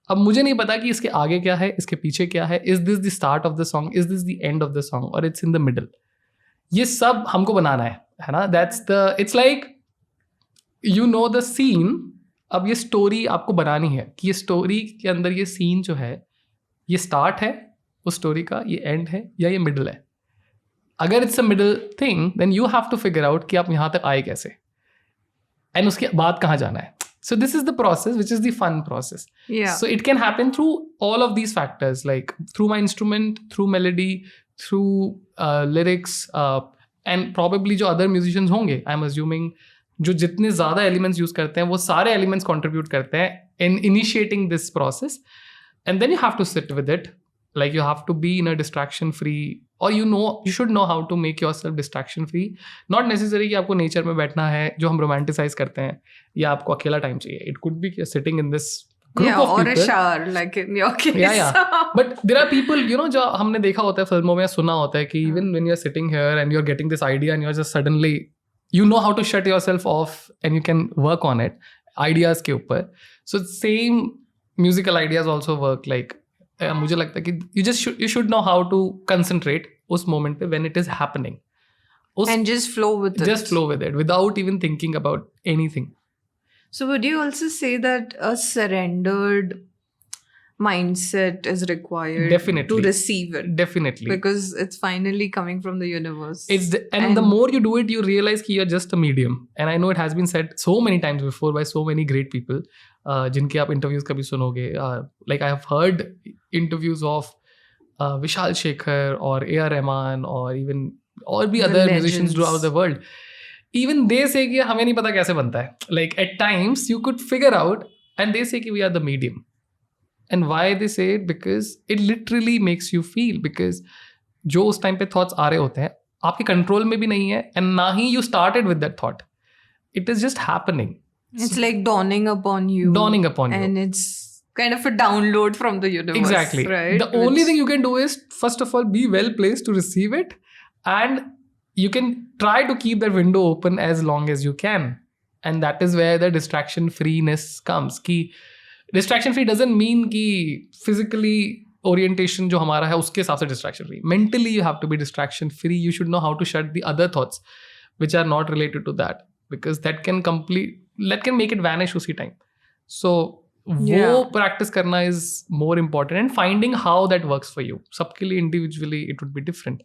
Speaker 1: अब मुझे नहीं पता कि इसके आगे क्या है, इसके पीछे क्या है. Is this the start of the song? Is this the end of the song? Or it's in the middle? ये सब हमको बनाना है ना? It's like you know the scene. अब ये स्टोरी आपको बनानी है कि ये स्टोरी के अंदर ये सीन जो है, ये स्टार्ट है उस स्टोरी का, ये एंड है या ये मिडल है. अगर it's a middle thing, then you have to figure out कि आप यहाँ तक आए कैसे, एंड उसके बाद कहाँ जाना है. So this is the process, which is the fun process.
Speaker 2: Yeah.
Speaker 1: So it can happen through all of these factors, like through my instrument, through melody, through lyrics, and probably जो other musicians होंगे, I'm assuming, जो जितने ज़्यादा elements use करते हैं, वो सारे elements contribute करते हैं in initiating this process. And then you have to sit with it Like you have to be in a distraction free, or you should know how to make yourself distraction free. Not necessary कि आपको nature में बैठना है जो हम romanticize करते हैं, या आपको अकेला time चाहिए. It could be sitting in this group of
Speaker 2: or
Speaker 1: people.
Speaker 2: a shower, like in your case.
Speaker 1: Yeah. But there are people, जो हमने देखा होता है फिल्मों में, सुना होता है कि even when you're sitting here and you're getting this idea and you're just suddenly, you know how to shut yourself off and you can work on it, ideas के ऊपर. So same musical ideas also work. Like मुझे लगता है कि you should know how to concentrate उस moment पे when it is happening.
Speaker 2: And just flow with it.
Speaker 1: Just flow with it without even thinking about anything.
Speaker 2: So would you also say that a surrendered mindset is required
Speaker 1: Definitely.
Speaker 2: to receive it?
Speaker 1: Definitely.
Speaker 2: Because it's finally coming from the universe.
Speaker 1: And the more you do it, you realize that you're just a medium. And I know it has been said so many times before by so many great people, जिनके आप interviews कभी सुनोगे. Like I have heard interviews of Vishal Shekhar or A.R. Rahman or even और भी other musicians throughout the world. Even they say कि हमें नहीं पता कैसे बनता है. Like at times you could figure out, and they say कि we are the medium. And why they say it? Because it literally makes you feel. Because जो उस time पे thoughts आ रहे होते हैं, आपके control में भी नहीं है, and ना ही you started with that thought. It is just happening.
Speaker 2: It's like dawning upon you.
Speaker 1: Dawning upon you.
Speaker 2: And it's kind of a download from the universe.
Speaker 1: Exactly.
Speaker 2: Right?
Speaker 1: The only thing you can do is, first of all, be well placed to receive it. And you can try to keep that window open as long as you can. And that is where the distraction freeness comes. Ki distraction free doesn't mean कि physically orientation जो हमारा है उसके हिसाब से distraction free. Mentally you have to be distraction free. You should know how to shut the other thoughts which are not related to that, because that can make it vanish उसी time. So वो practice करना is more important, and finding how that works for you. सबके लिए individually it would be different.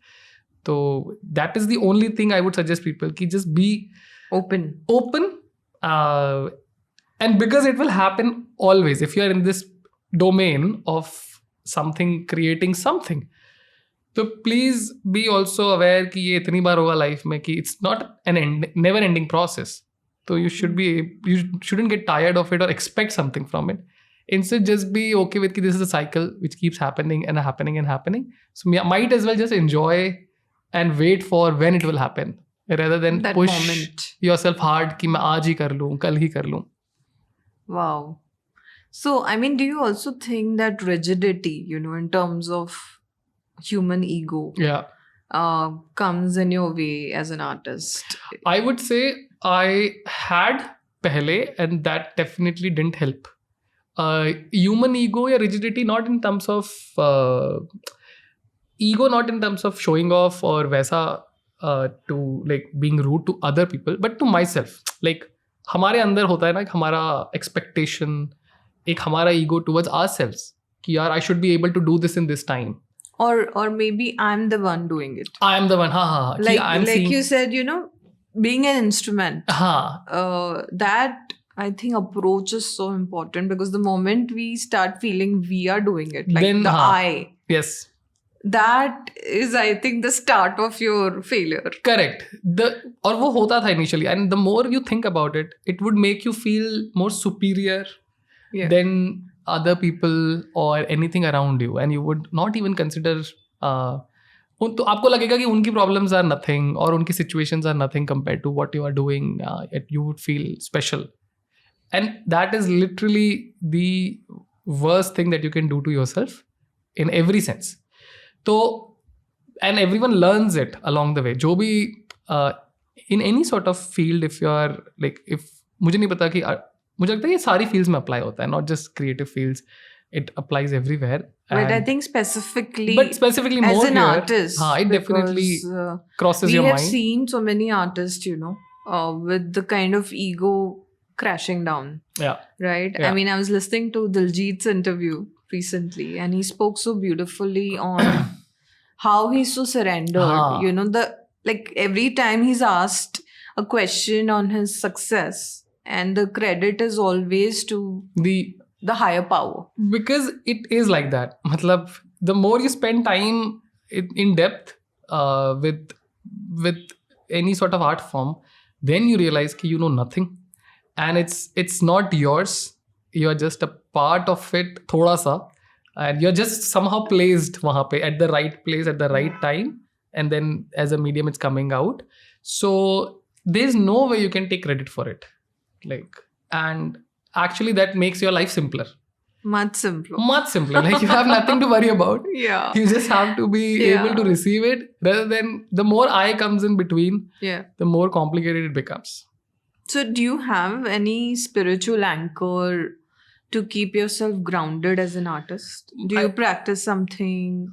Speaker 1: So that is the only thing I would suggest people कि just be
Speaker 2: open.
Speaker 1: And because it will happen always if you are in this domain of something, creating something. So please be also aware कि ये इतनी बार होगा life में कि it's not an never ending process. So you shouldn't get tired of it or expect something from it. Instead, just be okay with कि this is a cycle which keeps happening and happening and happening. So might as well just enjoy and wait for when it will happen, rather than
Speaker 2: that
Speaker 1: push
Speaker 2: moment.
Speaker 1: yourself hard कि मैं आज ही कर लूँ, कल ही कर लूँ.
Speaker 2: Wow. So, I mean, do you also think that rigidity, in terms of human ego, comes in your way as an artist?
Speaker 1: I would say I had pehle, and that definitely didn't help. Human ego or rigidity, not in terms of ego, not in terms of showing off or वैसा to like being rude to other people, but to myself. Like हमारे अंदर होता है ना हमारा expectation, एक हमारा ego towards ourselves कि यार I should be able to do this in this time.
Speaker 2: Or maybe I'm the one doing it.
Speaker 1: I am the one. हाँ.
Speaker 2: Like you said, being an instrument. That I think approach is so important, because the moment we start feeling we are doing it, like then, I.
Speaker 1: Yes.
Speaker 2: That is, I think, the start of your failure.
Speaker 1: Correct. और वो होता था initially, and the more you think about it, it would make you feel more superior than other people or anything around you, and you would not even consider. तो आपको लगेगा कि उनकी problems are nothing और उनकी situations are nothing compared to what you are doing. Yet you would feel special, and that is literally the worst thing that you can do to yourself in every sense. So, and everyone learns it along the way. जो भी in any sort of field, if you are like, if मुझे नहीं पता कि मुझे लगता है ये सारी fields में apply होता है, not just creative fields. It applies everywhere.
Speaker 2: But I think specifically
Speaker 1: as more
Speaker 2: an
Speaker 1: here,
Speaker 2: artist,
Speaker 1: it definitely crosses your mind.
Speaker 2: We have seen so many artists, with the kind of ego crashing down. Yeah. Right? Yeah. I mean, I was listening to Diljit's interview recently, and he spoke so beautifully on how he's so surrendered. Every time he's asked a question on his success, and the credit is always to the higher power. Because
Speaker 1: it is like that. Matlab, the more you spend time in depth with any sort of art form, then you realize that you know nothing, and it's not yours. You are just a part of it, thoda sa. and you're just somehow placed wahan pe at the right place at the right time, and then as a medium it's coming out. So there's no way you can take credit for it, like, and actually that makes your life simpler.
Speaker 2: Much simpler.
Speaker 1: Like you have nothing to worry about.
Speaker 2: Yeah.
Speaker 1: You just have to be able to receive it, rather than the more I comes in between, the more complicated it becomes.
Speaker 2: So do you have any spiritual anchor to keep yourself grounded as an artist? Do you practice something?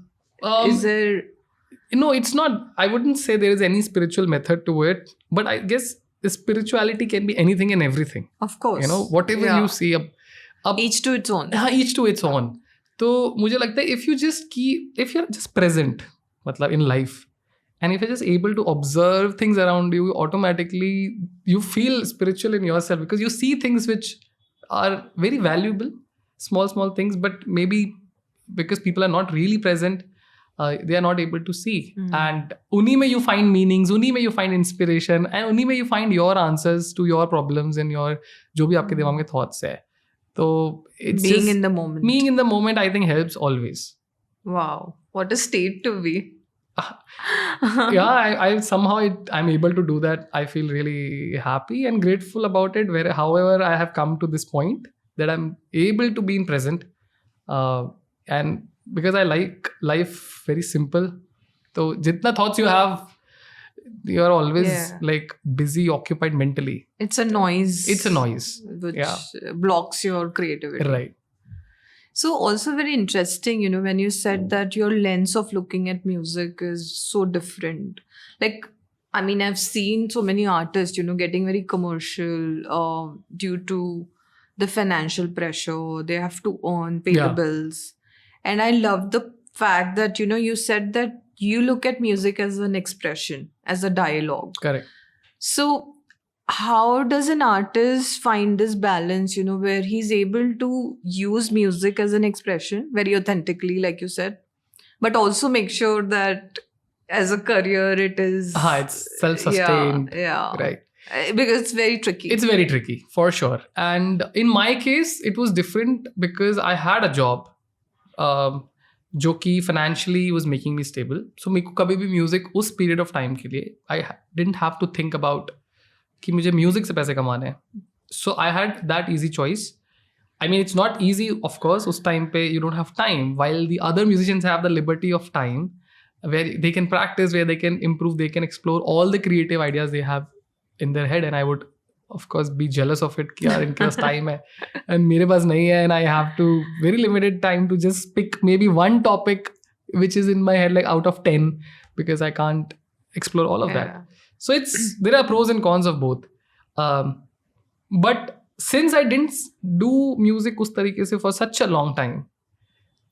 Speaker 2: Is there...
Speaker 1: No, it's not. I wouldn't say there is any spiritual method to it, but I guess the spirituality can be anything and everything.
Speaker 2: Of course.
Speaker 1: You know, whatever you see.
Speaker 2: Each to its own.
Speaker 1: Each to its own. तो मुझे लगता है if you're just present, मतलब in life, and if you're just able to observe things around you, automatically you feel spiritual in yourself, because you see things which are very valuable, small things, but maybe because people are not really present, they are not able to see. And उन्हीं में you find meanings, उन्हीं में you find inspiration, and उन्हीं में you find your answers to your problems and your जो भी आपके दिमाग में thoughts है. So it's
Speaker 2: being
Speaker 1: just,
Speaker 2: in the moment.
Speaker 1: Being in the moment, I think, helps always.
Speaker 2: Wow, what a state to be.
Speaker 1: Yeah, I somehow I'm able to do that. I feel really happy and grateful about it. However, I have come to this point that I'm able to be in present, and because I like life very simple. So, jitna thoughts you have, you're always like busy, occupied mentally.
Speaker 2: It's a noise. Which blocks your creativity.
Speaker 1: Right.
Speaker 2: So also very interesting, when you said that your lens of looking at music is so different. Like, I mean, I've seen so many artists, getting very commercial due to the financial pressure. They have to pay the bills. And I love the fact that, you said that you look at music as an expression, as a dialogue.
Speaker 1: Correct.
Speaker 2: So how does an artist find this balance, where he's able to use music as an expression very authentically, like you said, but also make sure that as a career it is...
Speaker 1: it's self-sustained.
Speaker 2: Yeah.
Speaker 1: Right.
Speaker 2: Because it's very tricky.
Speaker 1: It's very tricky, for sure. And in my case, it was different because I had a job जो कि financially was making me stable. So मेरे को कभी भी music उस period of time के लिए I didn't have to think about कि मुझे music से पैसे कमाने हैं. So I had that easy choice. I mean, it's not easy, of course. उस time पे you don't have time, while the other musicians have the liberty of time where they can practice, where they can improve, they can explore all the creative ideas they have in their head. And I would, of course, be jealous of it कि यार इनके पास time है and मेरे पास नहीं है, and I have to very limited time to just pick maybe one topic which is in my head like out of 10, because I can't explore all of that. So there are pros and cons of both. But since I didn't do music उस तरीके से for such a long time,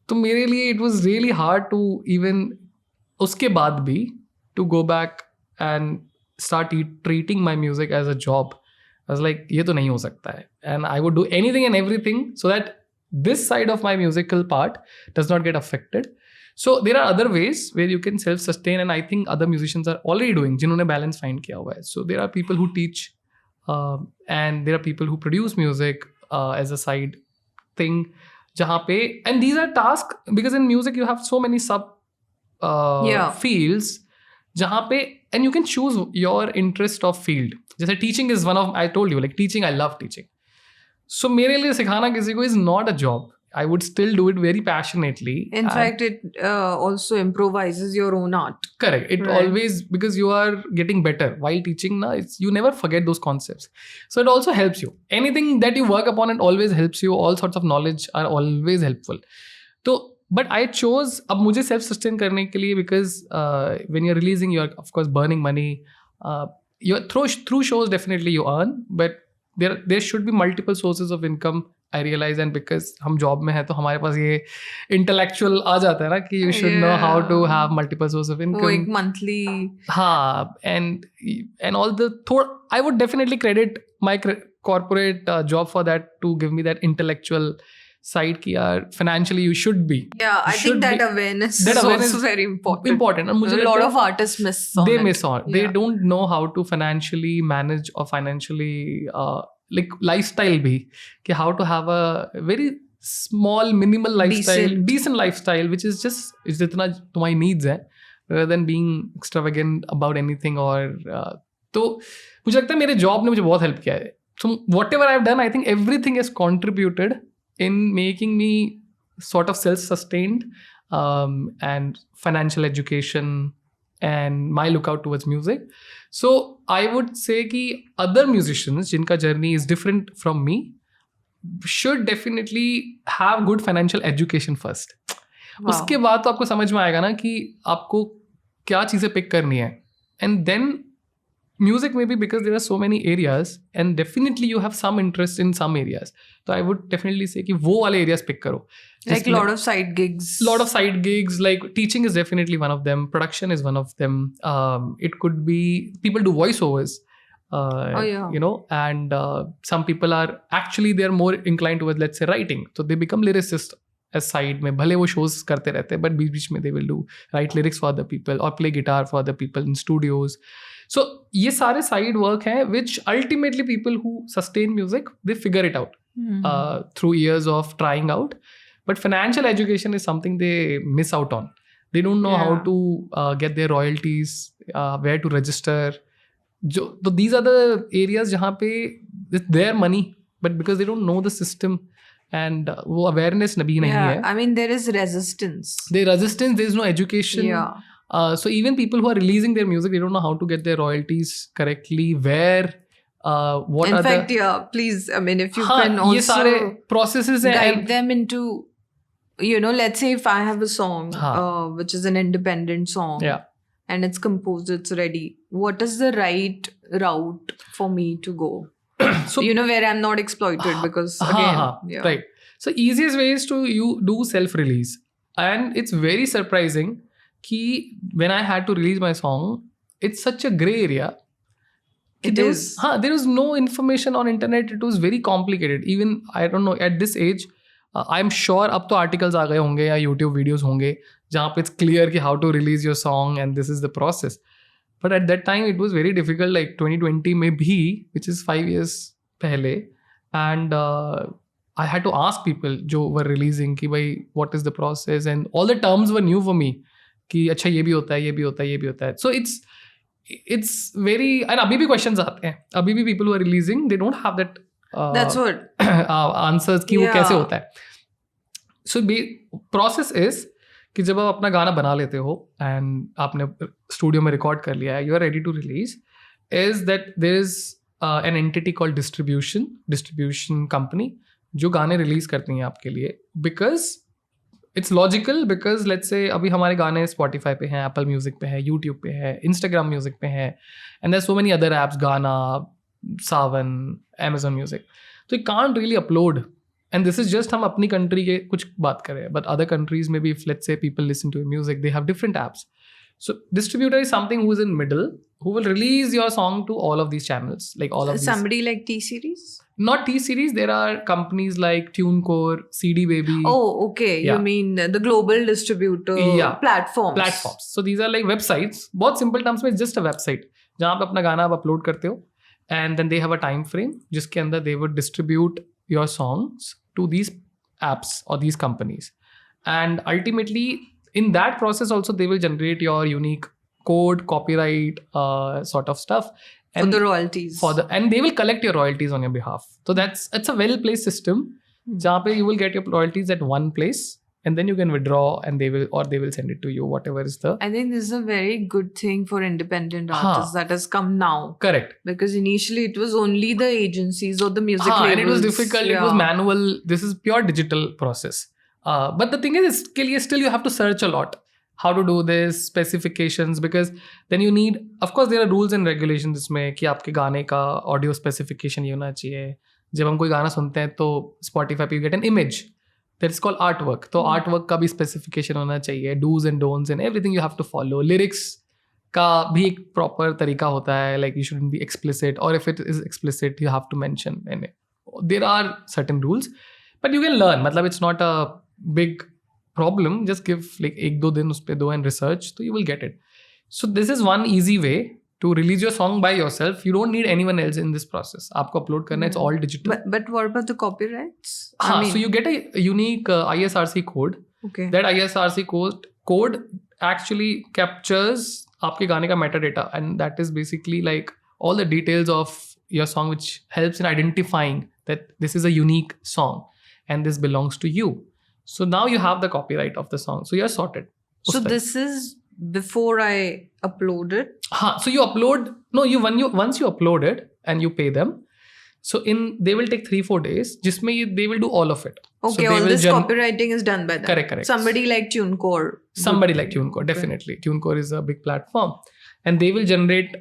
Speaker 1: तो मेरे लिए it was really hard to even उसके बाद भी to go back and start treating my music as a job. I was like, ये तो नहीं हो सकता है. And I would do anything and everything so that this side of my musical part does not get affected. So there are other ways where you can self-sustain, and I think other musicians are already doing, जिन्होंने balance find किया हुआ है. So there are people who teach, and there are people who produce music as a side thing. जहाँ पे, and these are tasks, because in music you have so many sub fields. जहाँ पे, and you can choose your interest of field. जैसे teaching is one of, I told you, like teaching, I love teaching. So मेरे लिए सिखाना किसी को is not a job. I would still do it very passionately.
Speaker 2: In fact, it also improvises your own art.
Speaker 1: Correct. It always, because you are getting better while teaching, you never forget those concepts. So it also helps you. Anything that you work upon, it always helps you. All sorts of knowledge are always helpful. So, but I chose, अब मुझे self sustain करने के लिए, because when you're releasing, you're of course burning money. You're through shows definitely you earn, but there should be multiple sources of income. I realize, and because हम job में हैं तो हमारे पास ये intellectual आ जाता है ना कि you should know how to have multiple sources of income.
Speaker 2: वो एक monthly.
Speaker 1: हाँ, and all the I would definitely credit my corporate job for that, to give me that intellectual side कि यार financially you should be.
Speaker 2: Yeah, I think that awareness is also very important.
Speaker 1: Important. And मुझे
Speaker 2: a lot of artists miss on
Speaker 1: they
Speaker 2: it.
Speaker 1: miss on. They don't know how to financially manage or financially like lifestyle भी, कि how to have a very small minimal lifestyle, decent lifestyle, which is just जितना तुम्हारी needs है, rather than being extravagant about anything. और तो मुझे लगता है मेरे जॉब ने मुझे बहुत हेल्प किया है. So whatever I've done, I think everything has contributed in making me sort of self-sustained, and financial education and my lookout towards music. So I would say कि other musicians जिनका journey is different from me should definitely have good financial education first. उसके बाद तो आपको समझ में आएगा ना कि आपको क्या चीज़ें पिक करनी है. And then music maybe because there are so many areas and definitely you have some interest in some areas. So I would definitely say कि वो वाले areas pick करो.
Speaker 2: Like a lot of side gigs.
Speaker 1: Lot of side gigs, like teaching is definitely one of them. Production is one of them. It could be people do voiceovers. You know, and some people are actually they're more inclined towards, let's say, writing. So they become lyricists as side में. भले वो shows करते रहते हैं, but बीच में they will do write lyrics for other people or play guitar for other people in studios. So ये सारे side work हैं which ultimately people who sustain music they figure it out through years of trying out. But financial education is something they miss out on. They don't know how to get their royalties, where to register. So these are the areas जहाँ पे it's their money, but because they don't know the system and वो awareness भी नहीं है.
Speaker 2: I mean there is resistance.
Speaker 1: There is no education.
Speaker 2: Yeah.
Speaker 1: So even people who are releasing their music, they don't know how to get their royalties correctly. Where, what
Speaker 2: in
Speaker 1: are
Speaker 2: fact,
Speaker 1: the...
Speaker 2: yeah, please, I mean, if you can also
Speaker 1: ये सारे processes
Speaker 2: guide them into, you know, let's say if I have a song, which is an independent song, and it's composed, it's ready. What is the right route for me to go? So you know where I'm not exploited because again,
Speaker 1: right. So easiest way is to you do self-release, and it's very surprising. Ki when I had to release my song, it's such a gray area. There was no information on internet. It was very complicated. Even I don't know at this age, I'm sure अब तो articles आ गए होंगे या YouTube videos होंगे जहाँ पे it's clear कि how to release your song and this is the process. But at that time it was very difficult. Like 2020 में भी, which is 5 years पहले, and I had to ask people जो were releasing कि भाई what is the process, and all the terms were new for me. कि अच्छा ये भी होता है, ये भी होता है, ये भी होता है. So it's very, and अभी भी questions आते हैं. अभी भी people who are releasing, they don't have that
Speaker 2: that's what
Speaker 1: answers कि वो कैसे होता है. So process is कि जब आप अपना गाना बना लेते हो and आपने स्टूडियो में रिकॉर्ड कर लिया है, you are ready to release, is that there is an entity called distribution company जो गाने रिलीज करती हैं आपके लिए. Because it's logical, because let's say अभी हमारे गाने Spotify पे हैं, Apple Music पे है, YouTube पे है, Instagram Music पे है, and there's so many other apps, Gaana, Savan, Amazon Music. So you can't really upload. And this is just हम अपनी country के कुछ बात करें. But other countries, maybe if let's say people listen to your music, they have different apps. So distributor is something who is in middle, who will release your song to all of these channels, like all of these.
Speaker 2: Somebody like T-Series?
Speaker 1: Not T-Series. There are companies like TuneCore, CD Baby.
Speaker 2: Oh, okay. Yeah. You mean the global distributor platforms.
Speaker 1: So these are like websites. बहुत simple terms में just a website जहाँ पे अपना गाना आप upload करते हो, and then they have a time frame जिसके अंदर they would distribute your songs to these apps or these companies, and ultimately in that process also they will generate your unique code, copyright, sort of stuff, and
Speaker 2: for the royalties,
Speaker 1: and they will collect your royalties on your behalf. So it's a well placed system जहाँ पे you will get your royalties at one place, and then you can withdraw, and they will send it to you, whatever is the...
Speaker 2: I think this is a very good thing for independent artists that has come now.
Speaker 1: Correct.
Speaker 2: Because initially it was only the agencies or the music labels.
Speaker 1: And it was difficult. It was manual. This is pure digital process. But the thing is, still you have to search a lot. How to do this, specifications, because then you need... Of course, there are rules and regulations इसमें कि आपके गाने का audio specification ये होना चाहिए. जब हम कोई गाना सुनते हैं तो Spotify पे you get an image. That's called artwork. तो artwork का भी specification होना चाहिए, do's and don'ts and everything you have to follow. Lyrics का भी एक proper तरीका होता है, like you shouldn't be explicit, or if it is explicit you have to mention. And there are certain rules, but you can learn. मतलब it's not a big problem. Just give like 1-2 दिन उस पे दो and research, so you will get it. So this is one easy way to release your song by yourself, you don't need anyone else in this process. आपको upload करना, it's all digital.
Speaker 2: But what about the copyrights?
Speaker 1: So you get a unique ISRC code.
Speaker 2: Okay.
Speaker 1: That ISRC code actually captures आपके गाने का metadata, and that is basically like all the details of your song, which helps in identifying that this is a unique song and this belongs to you. So now you have the copyright of the song. So you're sorted.
Speaker 2: So this is before I upload it?
Speaker 1: So you upload, once you upload it and you pay them, so they will take 3-4 days, jisme they will do all of it.
Speaker 2: Okay,
Speaker 1: so
Speaker 2: all this copywriting is done by them.
Speaker 1: Correct.
Speaker 2: Somebody like TuneCore.
Speaker 1: Somebody like TuneCore, definitely. TuneCore is a big platform. And they will generate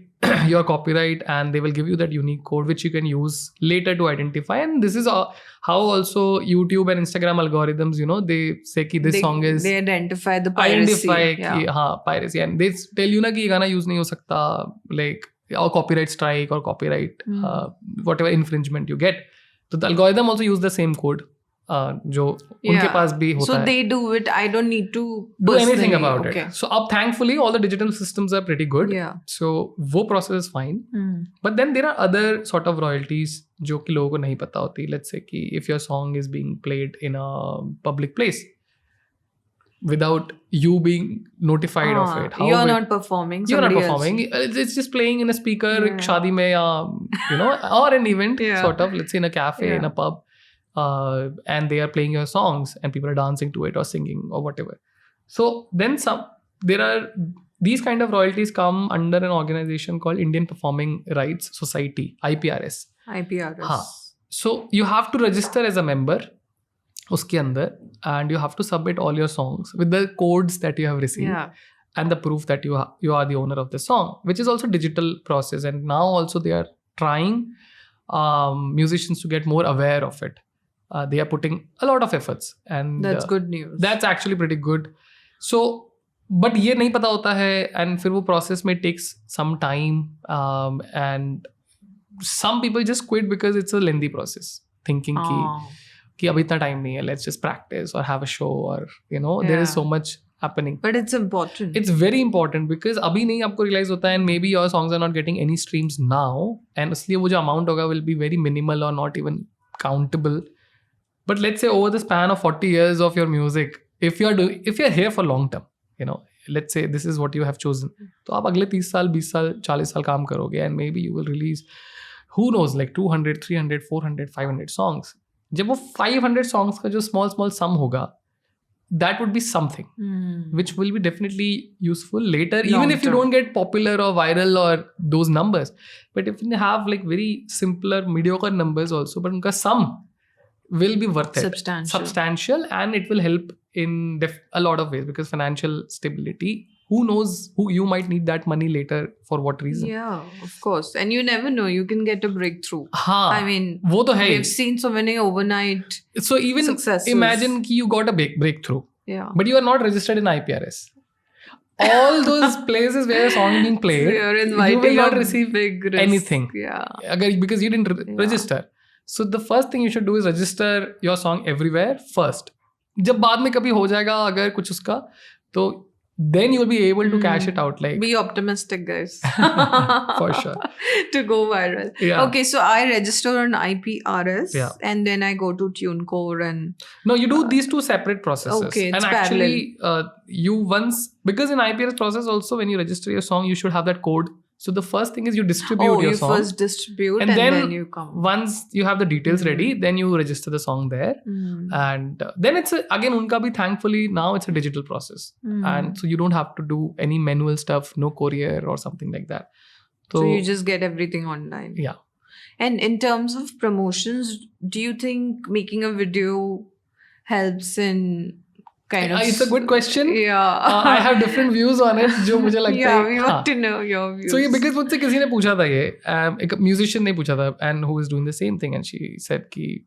Speaker 1: your copyright and they will give you that unique code which you can use later to identify. And this is how also YouTube and Instagram algorithms, they say ki this song is...
Speaker 2: They identify the piracy.
Speaker 1: Piracy. And they tell you na ki ye gana use nahi ho sakta, like, or copyright strike or copyright, whatever infringement you get. So the algorithm also use the same code. जो उनके पास भी होता है.
Speaker 2: So they do it. I don't need to
Speaker 1: do anything about it. So अब thankfully all the digital systems are pretty good.
Speaker 2: Yeah.
Speaker 1: So वो process is fine. But then there are other sort of royalties जो कि लोगों को नहीं पता होती. Let's say कि if your song is being played in a public place without you being notified of it.
Speaker 2: You're not performing.
Speaker 1: You're not performing. It's just playing in a speaker, शादी में या or an event sort of. Let's say in a cafe, in a pub. And they are playing your songs and people are dancing to it or singing or whatever. So then these kind of royalties come under an organization called Indian Performing Rights Society, IPRS. So you have to register as a member uske andar, and you have to submit all your songs with the codes that you have received and the proof that you are the owner of the song, which is also digital process. And now also they are trying musicians to get more aware of it. They are putting a lot of efforts, and
Speaker 2: that's good news.
Speaker 1: That's actually pretty good. So, but ये नहीं पता होता है, and फिर वो process में takes some time, and some people just quit because it's a lengthy process, thinking कि अभी इतना time नहीं है, let's just practice or have a show, or there is so much happening.
Speaker 2: But it's important.
Speaker 1: It's very important because अभी नहीं आपको realize होता है, and maybe your songs are not getting any streams now, and इसलिए वो जो amount होगा will be very minimal or not even countable. But let's say over the span of 40 years of your music, if you're here for long term, let's say this is what you have chosen, तो आप अगले 30 साल, 20 साल, 40 साल काम करोगे, and maybe you will release, who knows, like 200, 300, 400, 500 songs. जब वो 500 songs का जो small sum होगा, that would be something which will be definitely useful later, even if you don't get popular or viral or those numbers. But if you have like very simpler, mediocre numbers also, but unka sum will be worth it. Substantial, and it will help in a lot of ways, because financial stability, who knows, you might need that money later for what reason.
Speaker 2: Yeah, of course. And you never know, you can get a breakthrough.
Speaker 1: I
Speaker 2: mean,
Speaker 1: वो तो है.
Speaker 2: We've seen so many overnight
Speaker 1: so even successes. Imagine you got a breakthrough, but you are not registered in IPRS. All those places where a song is being played, you will not receive anything. Because you didn't register. So the first thing you should do is register your song everywhere first. जब बाद में कभी हो जाएगा अगर कुछ उसका, तो then you will be able to cash it out. Like,
Speaker 2: be optimistic, guys.
Speaker 1: For sure.
Speaker 2: To go viral.
Speaker 1: Yeah.
Speaker 2: Okay, so I register on IPRS and then I go to TuneCore and...
Speaker 1: No, you do these two separate processes.
Speaker 2: Okay, it's
Speaker 1: and actually, because in IPRS process also, when you register your song, you should have that code. So the first thing is you distribute your song.
Speaker 2: You first distribute and then you come.
Speaker 1: Once you have the details ready, then you register the song there. And then it's again, unka bhi thankfully now it's a digital process. And so you don't have to do any manual stuff, no courier or something like that.
Speaker 2: So you just get everything online.
Speaker 1: Yeah.
Speaker 2: And in terms of promotions, do you think making a video helps in...
Speaker 1: It's a good question.
Speaker 2: I
Speaker 1: have different views on it. जो मुझे लगता है.
Speaker 2: We want to know your views.
Speaker 1: So because मुझसे किसी ने पूछा था ये, एक musician ने पूछा था, and who is doing the same thing, and she said कि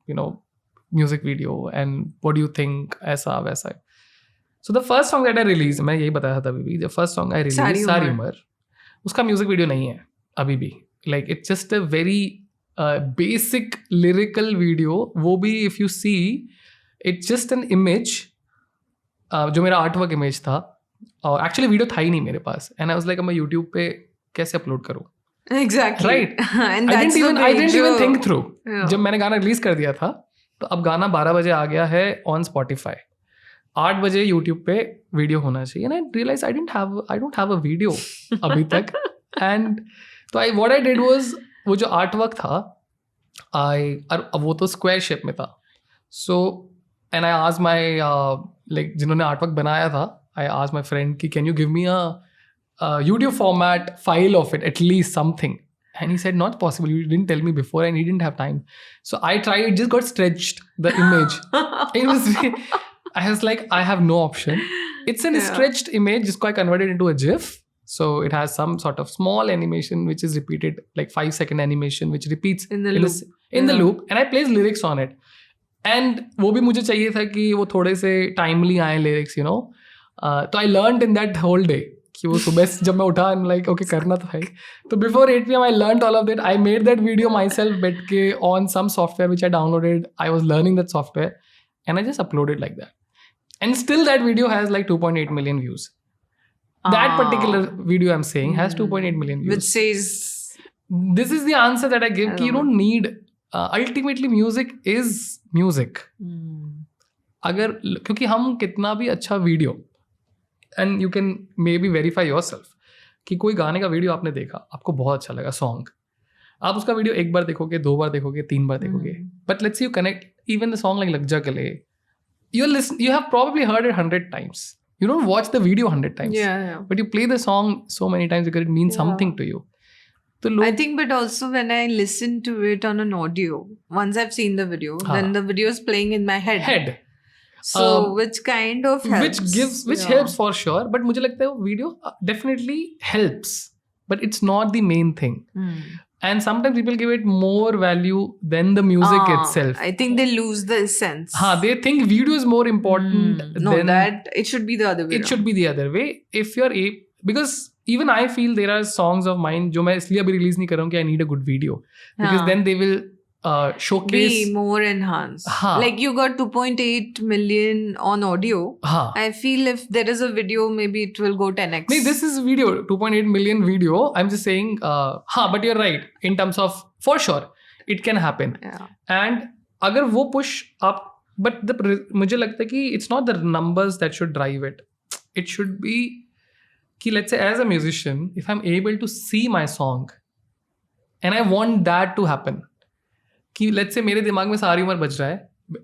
Speaker 1: music video and what do you think, ऐसा वैसा. So the first song that I released, मैं यही बताया था तभी भी, the first song I released, सारी उम्र, उसका music video नहीं है अभी भी. Like it's just a very basic lyrical video. वो भी if you see, it's just an image. जो मेरा आर्टवर्क इमेज था, और एक्चुअली वीडियो था ही नहीं मेरे पास, एंड आई वाज लाइक मैं यूट्यूब पे कैसे अपलोड करूँ,
Speaker 2: Exactly.
Speaker 1: Right?
Speaker 2: And
Speaker 1: I
Speaker 2: that's
Speaker 1: didn't even
Speaker 2: the
Speaker 1: I didn't even
Speaker 2: major-
Speaker 1: think through.
Speaker 2: Yeah.
Speaker 1: जब मैंने गाना रिलीज कर दिया था तो अब गाना 12 बजे आ गया है ऑन स्पॉटिफाई, 8 बजे यूट्यूब पे वीडियो होना चाहिए, and I realize I don't have a video अभी तक. एंड तो व्हाट आई डिड वाज, वो जो आर्ट वर्क था अब वो तो स्क्वायर शेप में था, so and I asked my like जिन्होंने आर्ट वर्क बनाया था, आई आस्क्ड माय फ्रेंड कि can you give me a YouTube format file of it, at least something. And he said, not possible. You didn't tell me before, and he didn't have time. So I tried. It just got stretched. The image. It was. I was like, I have no option. It's a stretched image, just I converted into a GIF. So it has some sort of small animation which is repeated, like 5-second animation which repeats
Speaker 2: in the loop.
Speaker 1: In the loop, and I placed lyrics on it. And वो भी मुझे चाहिए था कि वो थोड़े से timely आए lyrics, you know. तो I learned in that whole day. कि वो सुबह जब मैं उठा एंड लाइक ओके करना तो है, तो before 8 PM I learned all of that. I made that video myself बैठ के on some software which I downloaded. I was learning that software and I just uploaded like that, and still that video has like 2.8 million views. That particular video I'm saying has 2.8 million views.
Speaker 2: Which says
Speaker 1: This is the answer that I give, कि you don't need ultimately music is music. अगर क्योंकि हम कितना भी अच्छा video, and you can may be verify your self कि कोई गाने का वीडियो आपने देखा, आपको बहुत अच्छा लगा सॉन्ग, आप उसका वीडियो 1 बार देखोगे, 2 बार देखोगे, 3 बार देखोगे, but let's you connect even the song like लग जा गले, you have probably heard it 100 times. You don't watch the video 100 times.
Speaker 2: yeah.
Speaker 1: But you play the song so many times because it means something to you. So
Speaker 2: I think, but also when I listen to it on an audio, once I've seen the video, then the video is playing in my head. So which kind of helps.
Speaker 1: Which helps for sure. But मुझे लगता है वो video definitely helps, but it's not the main thing. And sometimes people give it more value than the music itself.
Speaker 2: I think they lose the essence.
Speaker 1: They think video is more important.
Speaker 2: No,
Speaker 1: than
Speaker 2: that it should be the other way.
Speaker 1: It should be the other way. If you're because even I feel there are songs of mine जो मैं इसलिए अभी release नहीं कर रहा हूँ कि I need a good video, because then they will showcase,
Speaker 2: be more enhanced. Like you got 2.8 million on audio. I feel if there is a video, maybe it will go 10x.
Speaker 1: No, this is video, 2.8 million video. I'm just saying, but you're right in terms of, for sure, it can happen.
Speaker 2: Yeah.
Speaker 1: And अगर वो push up, but मुझे लगता है कि it's not the numbers that should drive it. It should be कि let's say as a musician, if I'm able to see my song, and I want that to happen. कि let's say मेरे दिमाग में सारी उम्र बज रहा है,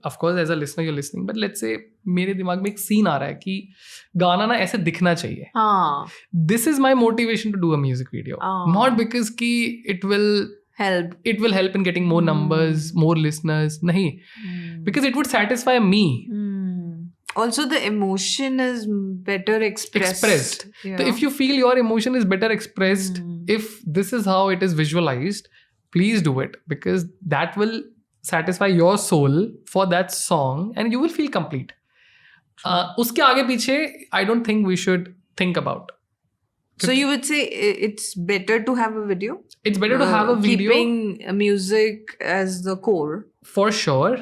Speaker 1: of course as a listener you listening, but let's say मेरे दिमाग में एक सीन आ रहा है कि गाना ना ऐसे दिखना चाहिए. This is my motivation to do a music video, not because कि it will help in getting more numbers, more listeners, नहीं, because it would satisfy me.
Speaker 2: Also the emotion is better expressed. Yeah.
Speaker 1: So if you feel your emotion is better expressed, if this is how it is visualized, please do it, because that will satisfy your soul for that song and you will feel complete. Uske aage piche, I don't think we should think about.
Speaker 2: So you would say it's better to have a video?
Speaker 1: It's better to have a video.
Speaker 2: Keeping music as the core. For
Speaker 1: sure.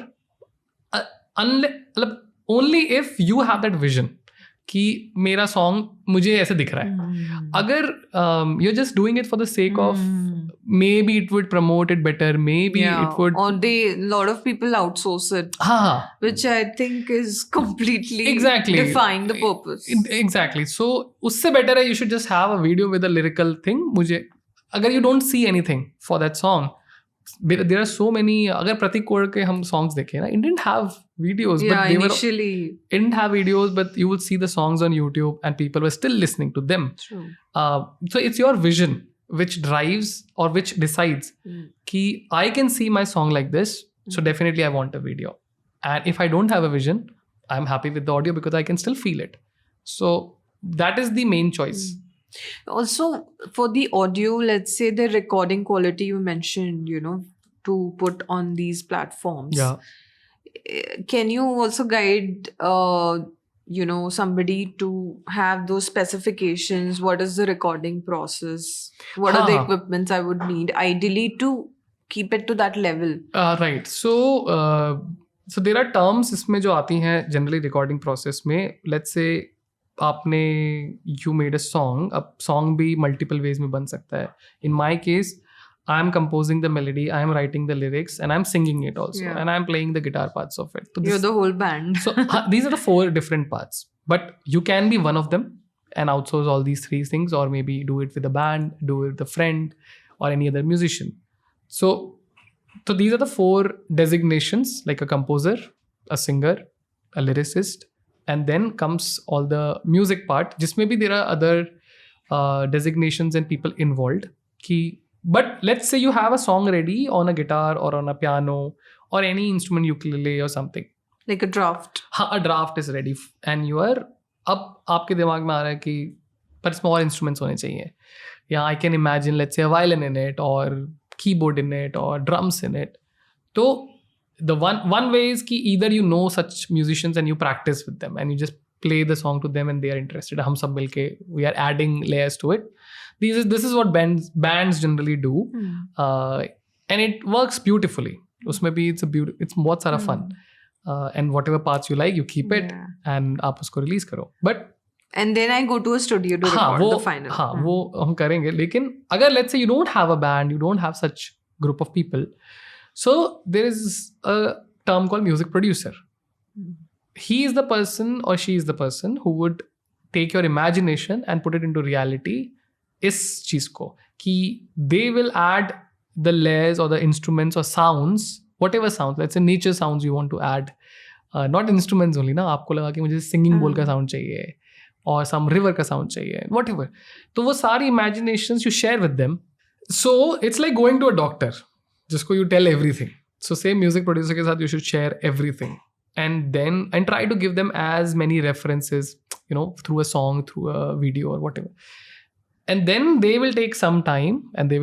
Speaker 1: Only if you have that vision कि मेरा song मुझे ऐसे दिख रहा है. अगर you're just doing it for the sake of, maybe it would promote it better, maybe it would,
Speaker 2: or lot of people outsource it, which I think is completely defying the purpose.
Speaker 1: Exactly. So उससे better है you should just have a video with a lyrical thing. मुझे अगर you don't see anything for that song, there are so many, अगर प्रतीक core के हम songs देखें ना, it didn't have videos, but they
Speaker 2: initially
Speaker 1: it didn't have videos, but you would see the songs on YouTube and people were still listening to them.
Speaker 2: True.
Speaker 1: So it's your vision which drives or which decides कि I can see my song like this, so definitely I want a video. And if I don't have a vision, I'm happy with the audio because I can still feel it. So that is the main choice.
Speaker 2: Also, for the audio, let's say the recording quality you mentioned, to put on these platforms.
Speaker 1: Yeah.
Speaker 2: Can you also guide, somebody to have those specifications? What is the recording process? What are the equipments I would need, ideally, to keep it to that level?
Speaker 1: Right. So there are terms इसमें जो आती हैं generally recording process में. Let's say आपने you made a song, अब song भी multiple ways में बन सकता है. In my case, I am composing the melody, I am writing the lyrics, and I am singing it also,
Speaker 2: Yeah.
Speaker 1: and I am playing the guitar parts of it. So
Speaker 2: You're the whole band.
Speaker 1: so these are the 4 different parts, but you can be one of them and outsource all these 3 things, or maybe do it with a band, do it with a friend, or any other musician. So these are the 4 designations, like a composer, a singer, a lyricist, and then comes all the music part. Just maybe there are other designations and people involved. But let's say you have a song ready on a guitar or on a piano or any instrument, ukulele or something.
Speaker 2: Like a draft.
Speaker 1: हाँ, a draft is ready and you are अब आपके दिमाग में आ रहा है कि पर small instruments होने चाहिए. Yeah, I can imagine, let's say, a violin in it or keyboard in it or drums in it. So the one way is कि either you know such musicians and you practice with them and you just play the song to them and they are interested. हम सब मिलके we are adding layers to it. This is what bands generally do, and it works beautifully. उसमें भी it's बहुत सारा fun. And whatever parts you like, you keep it and आप उसको release करो. But
Speaker 2: and then I go to a studio to record the final.
Speaker 1: हाँ, वो हम करेंगे. लेकिन अगर let's say you don't have a band, you don't have such group of people, so there is a term called music producer. He is the person or she is the person who would take your imagination and put it into reality. इस चीज को कि they will add the layers or the instruments or sounds, whatever sounds, let's say nature sounds you want to add, not instruments only ना, आपको लगा कि मुझे singing bowl का sound चाहिए और some river का sound चाहिए, whatever. तो वो सारी imaginations you share with them. So it's like going to a doctor जिसको you tell everything. So same music producer के साथ you should share everything and try to give them as many references, through a song, through a video or whatever. And then they will take some time and they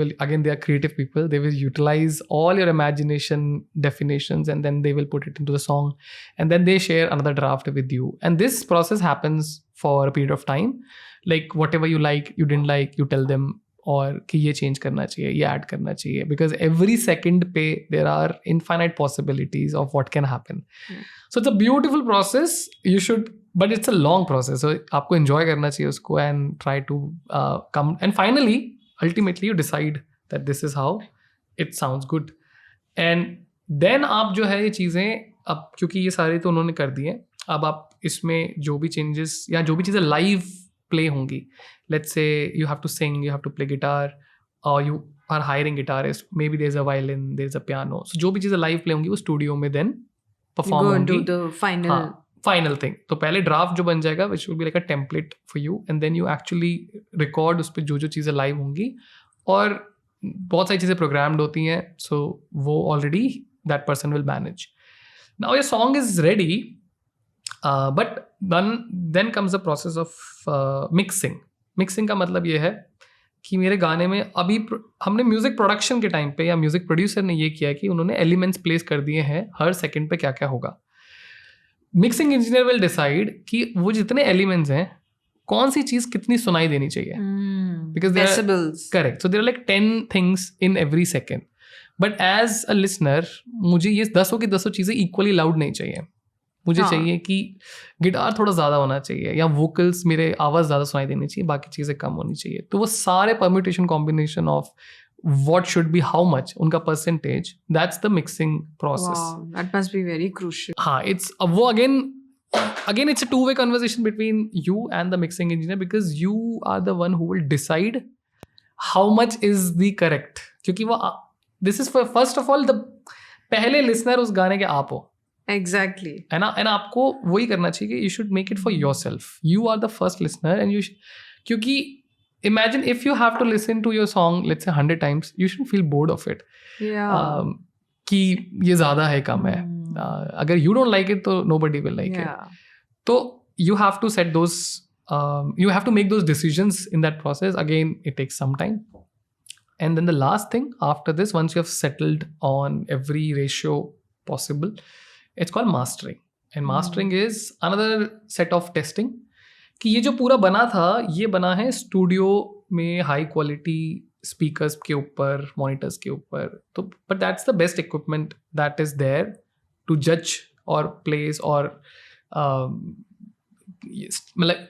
Speaker 1: are creative people. They will utilize all your imagination definitions and then they will put it into the song. And then they share another draft with you. And this process happens for a period of time. Like whatever you like, you didn't like, you tell them, or कि ये change करना चाहिए, ये add करना चाहिए. Because every second पे there are infinite possibilities of what can happen. So it's a beautiful process. But it's a long process. So आपको enjoy करना चाहिए उसको and try to come. And finally, ultimately, you decide that this is how it sounds good. And then आप जो है ये चीज़ें अब क्योंकि ये सारे तो उन्होंने कर दिए, अब आप इसमें जो भी changes या जो भी चीज़ें live play होंगी, let's say you have to sing, you have to play guitar, or you are hiring guitarist, maybe there's a violin, there's a piano. So जो भी चीज़ें live play होंगी वो studio में then perform होंगी.
Speaker 2: You go into the
Speaker 1: final thing. तो पहले draft जो बन जाएगा which will be like a template for you and then you actually record उस पर जो चीज़ें लाइव होंगी और बहुत सारी चीज़ें प्रोग्राम्ड होती हैं, so वो already that person will manage. Now your song is ready, but then comes the process of mixing. Mixing का मतलब ये है कि मेरे गाने में अभी हमने म्यूजिक प्रोडक्शन के टाइम पे या म्यूजिक प्रोड्यूसर ने ये किया कि उन्होंने एलिमेंट्स प्लेस कर दिए हैं हर सेकंड पे क्या क्या होगा. मिक्सिंग इंजीनियर विल डिसाइड कि वो जितने एलिमेंट्स हैं कौन सी चीज कितनी सुनाई देनी चाहिए. Because correct. So there are like 10 things in every second. But as a listener मुझे ये 10 की 10 चीजें इक्वली लाउड नहीं चाहिए. मुझे चाहिए कि गिटार थोड़ा ज़्यादा होना चाहिए या वोकल्स मेरे आवाज़ ज़्यादा सुनाई देनी चाहिए, बाकी चीज़ें कम होनी चाहिए. तो वो सारे permutation combination of what should be how much, unka percentage, that's the mixing process.
Speaker 2: Wow, that must be very crucial.
Speaker 1: It's wo again it's a two-way conversation between you and the mixing engineer because you are the one who will decide how much is the correct. क्योंकि वो this is for first of all the पहले listener उस गाने के आप हो.
Speaker 2: Exactly.
Speaker 1: And आपको वही करना चाहिए कि you should make it for yourself. You are the first listener and क्योंकि imagine if you have to listen to your song let's say 100 times, you shouldn't feel bored of it.
Speaker 2: Yeah.
Speaker 1: कि ये ज़्यादा है कम है. अगर you don't like it तो nobody will like it. तो you have to set those you have to make those decisions in that process. Again, it takes some time. And then the last thing after this, once you have settled on every ratio possible, it's called mastering. And mastering is another set of testing. कि ये जो पूरा बना था ये बना है studio में हाई क्वालिटी स्पीकर्स के ऊपर, मॉनिटर्स के ऊपर. तो but that's the best equipment that is there to जज और प्लेस और मतलब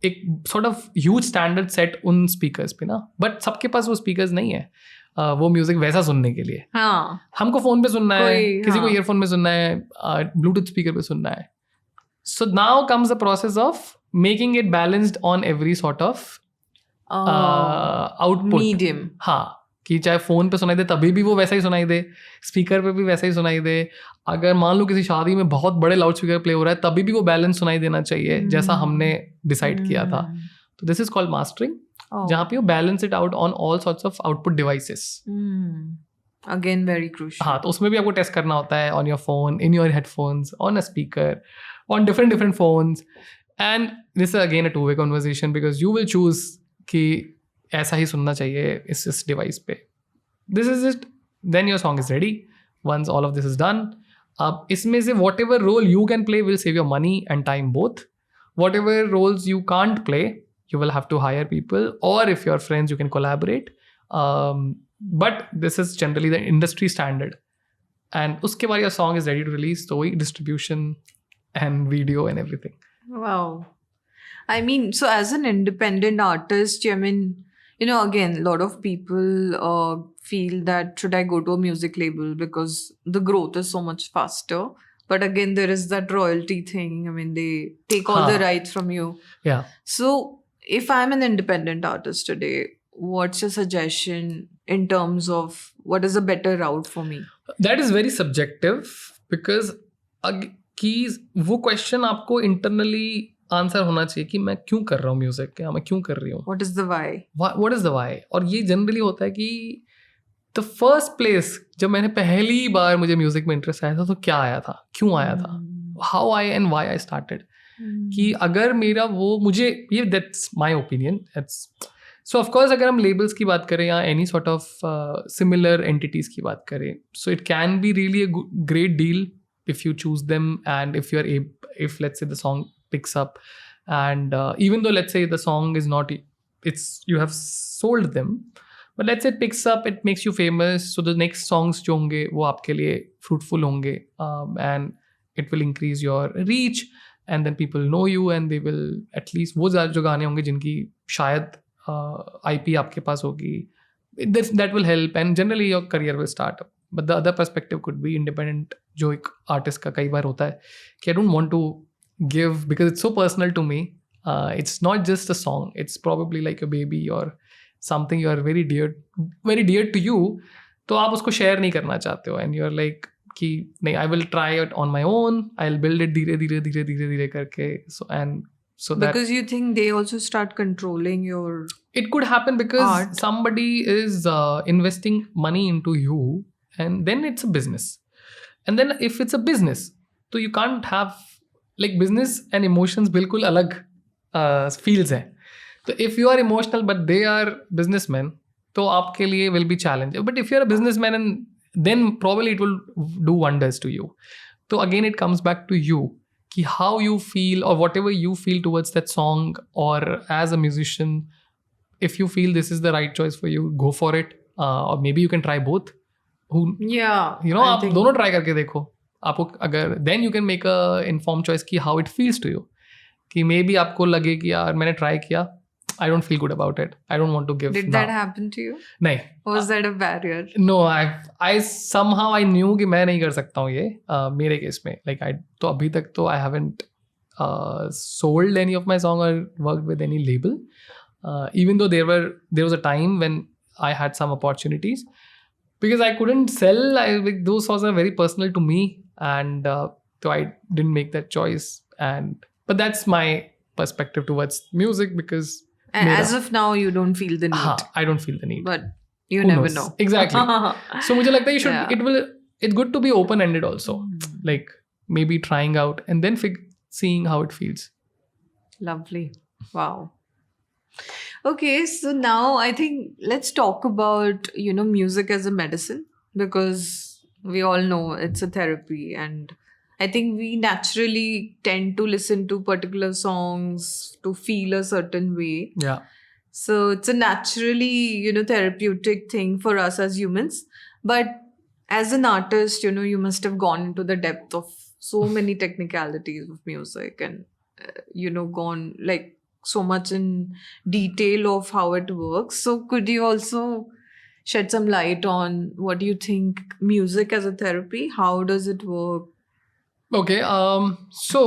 Speaker 1: एक sort of huge standard set उन speakers पे ना, but सबके पास वो speakers नहीं है वो म्यूजिक वैसा सुनने के लिए.
Speaker 2: हाँ.
Speaker 1: हमको फोन पे सुनना है, किसी को
Speaker 2: हाँ.
Speaker 1: ईयरफोन में सुनना है, ब्लूटूथ स्पीकर पे सुनना है. So now comes the process of making it balanced on every sort of output.
Speaker 2: Medium.
Speaker 1: हाँ, कि चाहे फोन पे सुनाई दे तभी भी वो वैसा ही सुनाई दे, स्पीकर पे भी वैसा ही सुनाई दे. अगर मान लो किसी शादी में बहुत बड़े लाउड स्पीकर प्ले हो रहा है तभी भी वो बैलेंस सुनाई देना चाहिए जैसा हमने डिसाइड किया था. तो दिस इज कॉल्ड मास्टरिंग, जहाँ पे you balance it out on all sorts of output devices.
Speaker 2: Again, very crucial.
Speaker 1: हाँ, तो उसमें भी आपको टेस्ट करना होता है on your phone, in your headphones, on a speaker, on different phones. And this is again a two way conversation because you will choose कि ऐसा ही सुनना चाहिए इस डिवाइस पे. This is it, then your song is ready once all of this is done. अब इसमें से whatever role you can play will save your money and time both. Whatever roles you can't play you will have to hire people, or if you're friends you can collaborate, but this is generally the industry standard. And uske baad your song is ready to release, so distribution and video and everything.
Speaker 2: Wow. I mean, so as an independent artist, I mean, you know, again, a lot of people feel that should I go to a music label because the growth is so much faster. But again, there is that royalty thing. I mean, they take all the rights from you.
Speaker 1: Yeah.
Speaker 2: So if I'm an independent artist today, what's your suggestion in terms of what is a better route for me?
Speaker 1: That is very subjective because कि वो question आपको internally answer होना चाहिए कि मैं क्यों कर रहा हूँ म्यूजिक, या मैं क्यों कर रही हूँ.
Speaker 2: What is the why?
Speaker 1: What is the why? और ये जनरली होता है कि द फर्स्ट प्लेस जब मैंने पहली बार मुझे म्यूजिक में इंटरेस्ट आया था तो क्या आया था, क्यों आया था, how I and why I started. कि अगर मेरा वो मुझे ये that's my opinion. So of course अगर हम लेबल्स की बात करें या any sort of similar entities की बात करें, so it can be really a great deal if you choose them and if you're if let's say the song picks up and even though let's say the song is not, it's you have sold them, but let's say it picks up, it makes you famous, so the next songs jo honge wo aapke liye fruitful honge, and it will increase your reach and then people know you and they will at least wo jo gaane honge jinki shayad IP आपके पास होगी, that will help and generally your career will start up. But the other perspective could be independent, जो एक artist का कई बार होता है कि I don't want to give because it's so personal to me. It's not just a song, it's probably like a baby or something you are very dear to you. तो आप उसको शेयर नहीं करना चाहते हो and you're like कि नहीं, I will try it on my own, I'll build it धीरे करके. So that
Speaker 2: because you think they also start controlling your
Speaker 1: it could happen because
Speaker 2: art.
Speaker 1: Somebody is investing money into you and then it's a business. And then if it's a business, so you can't have like business and emotions बिल्कुल अलग fields हैं. So if you are emotional but they are businessmen, तो आपके लिए will be challenging. But if you're a businessman and then probably it will do wonders to you. So again it comes back to you कि how you feel or whatever you feel towards that song, or as a musician, if you feel this is the right choice for you, go for it. Or maybe you can try both. आप दोनों try करके देखो आपको, अगर then you can make a inform choice कि how it feels to you. कि may be आपको लगे कि यार मैंने ट्राई किया, I don't feel good about it, I don't want to give.
Speaker 2: Did that happen to you?
Speaker 1: नहीं.
Speaker 2: Was that a barrier?
Speaker 1: No, I somehow I knew कि मैं नहीं कर सकता हूँ ये मेरे केस में. लाइक आई तो अभी तक तो I haven't sold any of my song or worked with any label, even though there was a time when I had some opportunities. Because I couldn't sell, those songs are very personal to me, and so I didn't make that choice. But that's my perspective towards music because
Speaker 2: And as of now, you don't feel the need.
Speaker 1: I don't feel the need.
Speaker 2: But you
Speaker 1: Who
Speaker 2: never
Speaker 1: knows?
Speaker 2: know.
Speaker 1: Exactly. So मुझे लगता है you should.
Speaker 2: Yeah.
Speaker 1: It's good to be open-ended also. Like maybe trying out and then seeing how it feels.
Speaker 2: Lovely. Wow. Okay, so now I think let's talk about, music as a medicine, because we all know it's a therapy, and I think we naturally tend to listen to particular songs to feel a certain way.
Speaker 1: Yeah.
Speaker 2: So it's a naturally, therapeutic thing for us as humans. But as an artist, you must have gone into the depth of so many technicalities of music and, gone like so much in detail of how it works. So could you also shed some light on what do you think music as a therapy? How does it work?
Speaker 1: Okay. So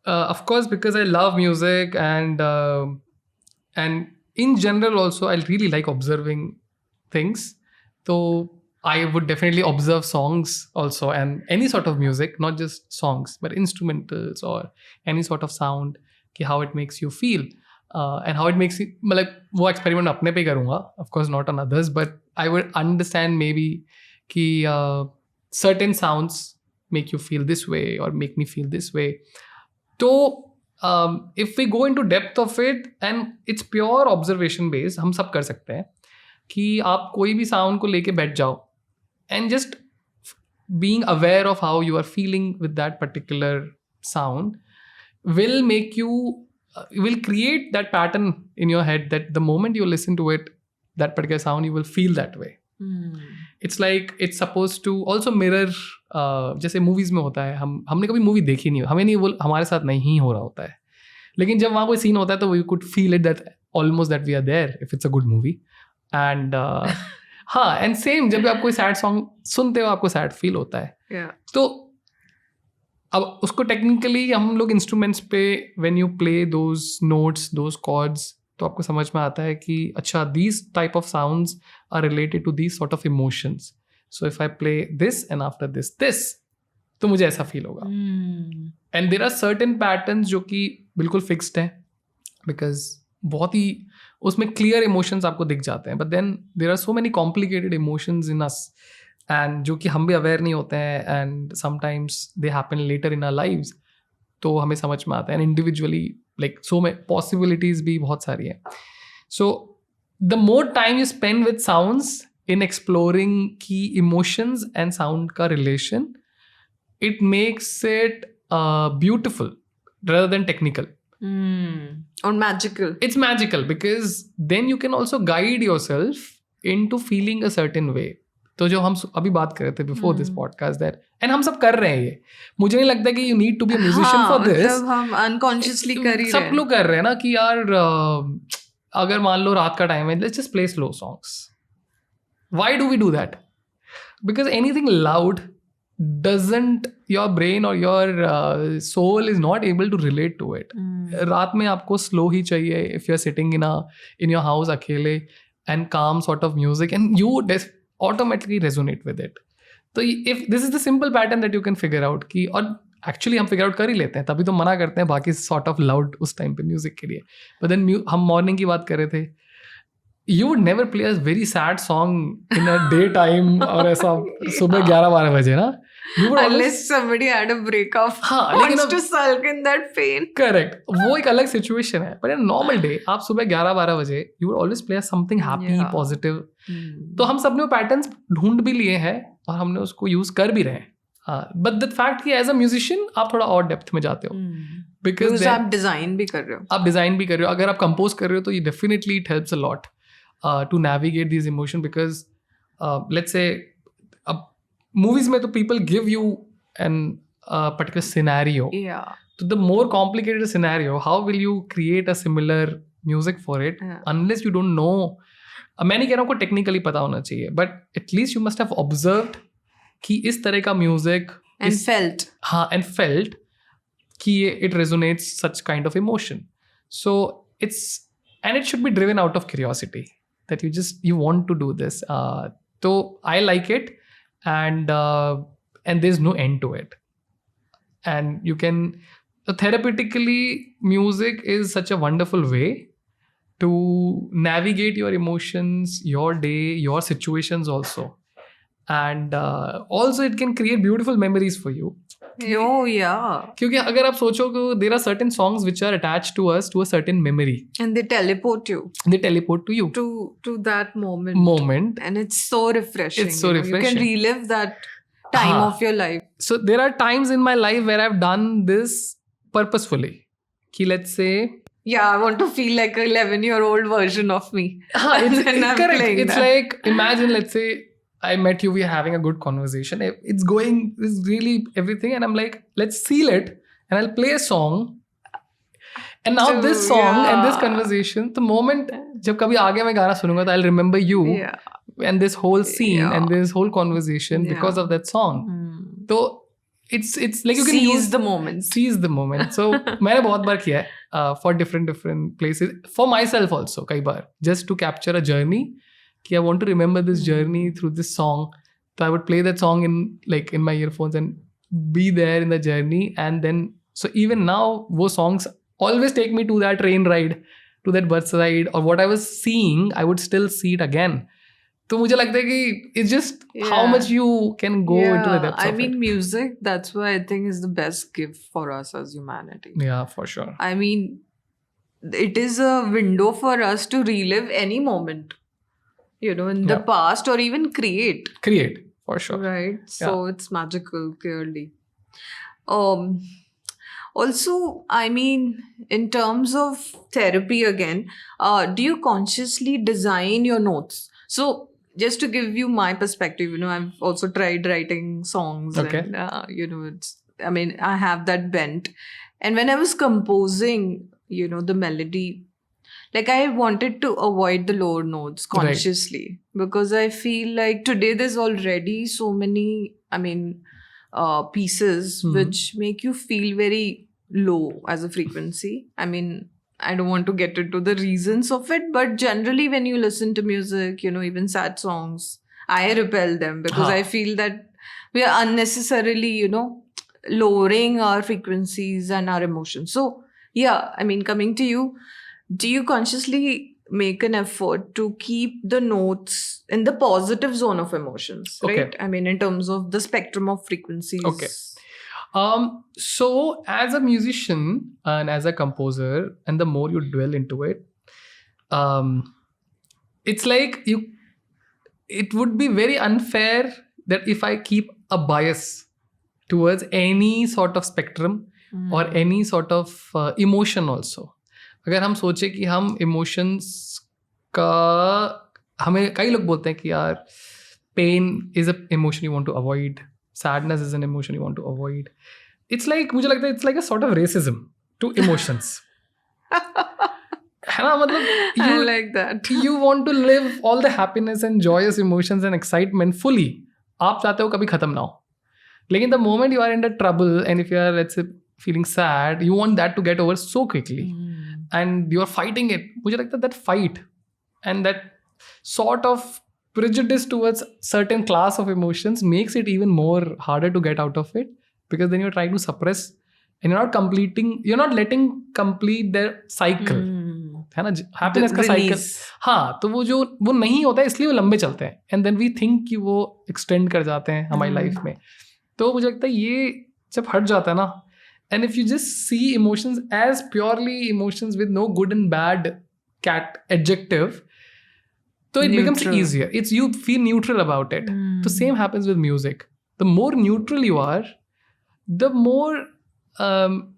Speaker 1: of course, because I love music and in general also, I really like observing things. So I would definitely observe songs also, and any sort of music, not just songs, but instrumentals or any sort of sound, कि how it makes you feel. And how it makes you, मतलब वो experiment अपने पे करूँगा, of course not on others, but I would understand maybe कि certain sounds make you feel this way or make me feel this way. So if we go into depth of it, and it's pure observation based, हम सब कर सकते हैं कि आप कोई भी sound को लेके बैठ जाओ and just being aware of how you are feeling with that particular sound will make you will create that pattern in your head that the moment you listen to it, that particular sound, you will feel that way. It's like it's supposed to also mirror जैसे movies में होता है, हमने कभी movie देखी नहीं, हमें नहीं, वो हमारे साथ नहीं हो रहा होता है, लेकिन जब वहाँ कोई सीन होता है तो we could feel it that almost that we are there if it's a good movie. And हाँ, एंड सेम जब भी आप कोई सैड सॉन्ग सुनते हो आपको सैड फील होता है. तो अब उसको टेक्निकली हम लोग इंस्ट्रूमेंट्स पे when you play those notes those chords तो आपको समझ में आता है कि अच्छा these type of sounds are related to these sort of emotions. So if I play this and after this तो मुझे ऐसा फील होगा. And there are certain patterns जो कि बिल्कुल फिक्स्ड हैं बिकॉज बहुत ही उसमें क्लियर इमोशंस आपको दिख जाते हैं. But then there are so many complicated emotions in us and जो कि हम भी अवेयर नहीं होते हैं and sometimes they happen later in our lives. तो हमें समझ में आता है and individually like so may possibilities भी बहुत सारी हैं. So the more time you spend with sounds in exploring की इमोशंस एंड साउंड का relation, it makes it beautiful rather than technical.
Speaker 2: Or magical.
Speaker 1: It's magical because then you can also guide yourself into feeling a certain way. तो जो हम अभी बात कर रहे थे before this podcast that, and हम सब कर रहे हैं ये, मुझे नहीं लगता कि you need to be a musician for this.
Speaker 2: मतलब हम unconsciously कर ही रहे हैं.
Speaker 1: सब लोग कर रहे हैं ना कि यार अगर मान लो रात का टाइम है, let's just play slow songs. Why do we do that? Because anything loud doesn't, your brain or your soul is not able to relate to it. रात में आपको slow ही चाहिए if you're sitting in your house अकेले and calm sort of music and you automatically resonate with it. तो if this is the simple pattern that you can figure out कि, और actually हम figure out कर ही लेते हैं, तभी तो मना करते हैं बाकी sort of loud उस time पे music के लिए. But then हम morning की बात कर रहे थे, you would never play a very sad song in a daytime और ऐसा सुबह 11-12 बजे ना.
Speaker 2: Unless somebody had a breakup, wants to sulk in that pain.
Speaker 1: Correct. वो एक अलग situation है. But in a normal day, आप सुबह 11-12 बजे you would always play something happy, positive. तो हम सब ने वो patterns ढूंढ भी लिए हैं और हमने उसको use कर भी रहे हैं. But the fact कि as a musician आप थोड़ा और depth में जाते हो. Because
Speaker 2: आप design भी कर रहे हो.
Speaker 1: आप design भी कर रहे हो. अगर आप compose कर रहे हो तो ये definitely it helps a lot to navigate these emotions because let's say movies में तो people give you an particular scenario.
Speaker 2: Yeah.
Speaker 1: So the more complicated scenario, how will you create a similar music for it unless you don't know? मैं नहीं कह रहा हूँ को technically पता होना चाहिए, but at least you must have observed कि इस तरह का music
Speaker 2: and felt.
Speaker 1: हाँ, and felt कि it resonates such kind of emotion. So and it should be driven out of curiosity that you want to do this. So I like it. And there's no end to it. And you can, therapeutically, music is such a wonderful way to navigate your emotions, your day, your situations also. And also it can create beautiful memories for you.
Speaker 2: Oh yeah.
Speaker 1: क्योंकि अगर आप सोचो कि there are certain songs which are attached to us to a certain memory.
Speaker 2: And they teleport you.
Speaker 1: They teleport to you.
Speaker 2: To that moment. And it's so refreshing.
Speaker 1: It's so refreshing.
Speaker 2: You can relive that time of your life.
Speaker 1: So there are times in my life where I've done this purposefully. Ki let's say,
Speaker 2: yeah, I want to feel like a 11-year-old version of me.
Speaker 1: It's correct. It's like, imagine, let's say, I met you, we're having a good conversation. It's really everything. And I'm like, let's seal it. And I'll play a song. And now this
Speaker 2: To-
Speaker 1: song and this
Speaker 2: yeah.
Speaker 1: conversation, the moment जब कभी आगे मैं गाना सुनूंगा, तो I'll remember you
Speaker 2: Yeah.
Speaker 1: and this whole scene
Speaker 2: Yeah.
Speaker 1: and this whole conversation because
Speaker 2: Yeah.
Speaker 1: of that song. So it's like you can
Speaker 2: Seize
Speaker 1: use
Speaker 2: the moment.
Speaker 1: seize the moment. So मैंने बहुत बार किया है for different places, for myself also कई बार, just to capture a journey कि I want to remember this journey through this song. So I would play that song in my earphones and be there in the journey. And then so even now वो songs always take me to that train ride, to that bus ride, or what I was seeing I would still see it again. तो मुझे लगता है कि it's just how
Speaker 2: Yeah.
Speaker 1: much you can go into the depths
Speaker 2: I
Speaker 1: of
Speaker 2: mean,
Speaker 1: it.
Speaker 2: music, that's why I think is the best gift for us as humanity.
Speaker 1: Yeah, for sure.
Speaker 2: I mean, it is a window for us to relive any moment, in the
Speaker 1: Yeah.
Speaker 2: past, or even create.
Speaker 1: Create, for sure.
Speaker 2: Right? So it's magical, clearly. Also, I mean, in terms of therapy again, do you consciously design your notes? So just to give you my perspective, I've also tried writing songs.
Speaker 1: Okay.
Speaker 2: And, I have that bent. And when I was composing, the melody, like I wanted to avoid the lower notes consciously, because I feel like today there's already so many, pieces which make you feel very low as a frequency. I mean, I don't want to get into the reasons of it, but generally when you listen to music, even sad songs, I repel them because I feel that we are unnecessarily, lowering our frequencies and our emotions. So yeah, I mean, coming to you, do you consciously make an effort to keep the notes in the positive zone of emotions, right?
Speaker 1: Okay.
Speaker 2: I mean, in terms of the spectrum of frequencies.
Speaker 1: Okay. So as a musician and as a composer, and the more you dwell into it, it's like it would be very unfair that if I keep a bias towards any sort of spectrum or any sort of emotion also. अगर हम सोचे कि हम emotions का, हमें कई लोग बोलते हैं कि यार pain is an emotion you want to avoid, sadness is an emotion you want to avoid. It's like, मुझे लगता है it's like a sort of racism to emotions. है ना, मतलब
Speaker 2: I like that.
Speaker 1: you want to live all the happiness and joyous emotions and excitement fully. आप चाहते हो कभी खत्म ना हो, लेकिन the moment you are in the trouble and if you are, let's say, feeling sad, you want that to get over so quickly. And you are fighting it. मुझे लगता है that fight and that sort of prejudice towards certain class of emotions makes it even more harder to get out of it, because then you're trying to suppress and you're not letting complete their cycle. है ना, happiness का cycle. हाँ, तो वो नहीं होता है, इसलिए वो लंबे चलते हैं, and then we think कि वो extend कर जाते हैं हमारी life में. तो मुझे लगता है ये जब हट जाता है ना, and if you just see emotions as purely emotions with no good and bad adjective, so it becomes easier. You feel neutral about it. The same happens with music. The more neutral you are, the more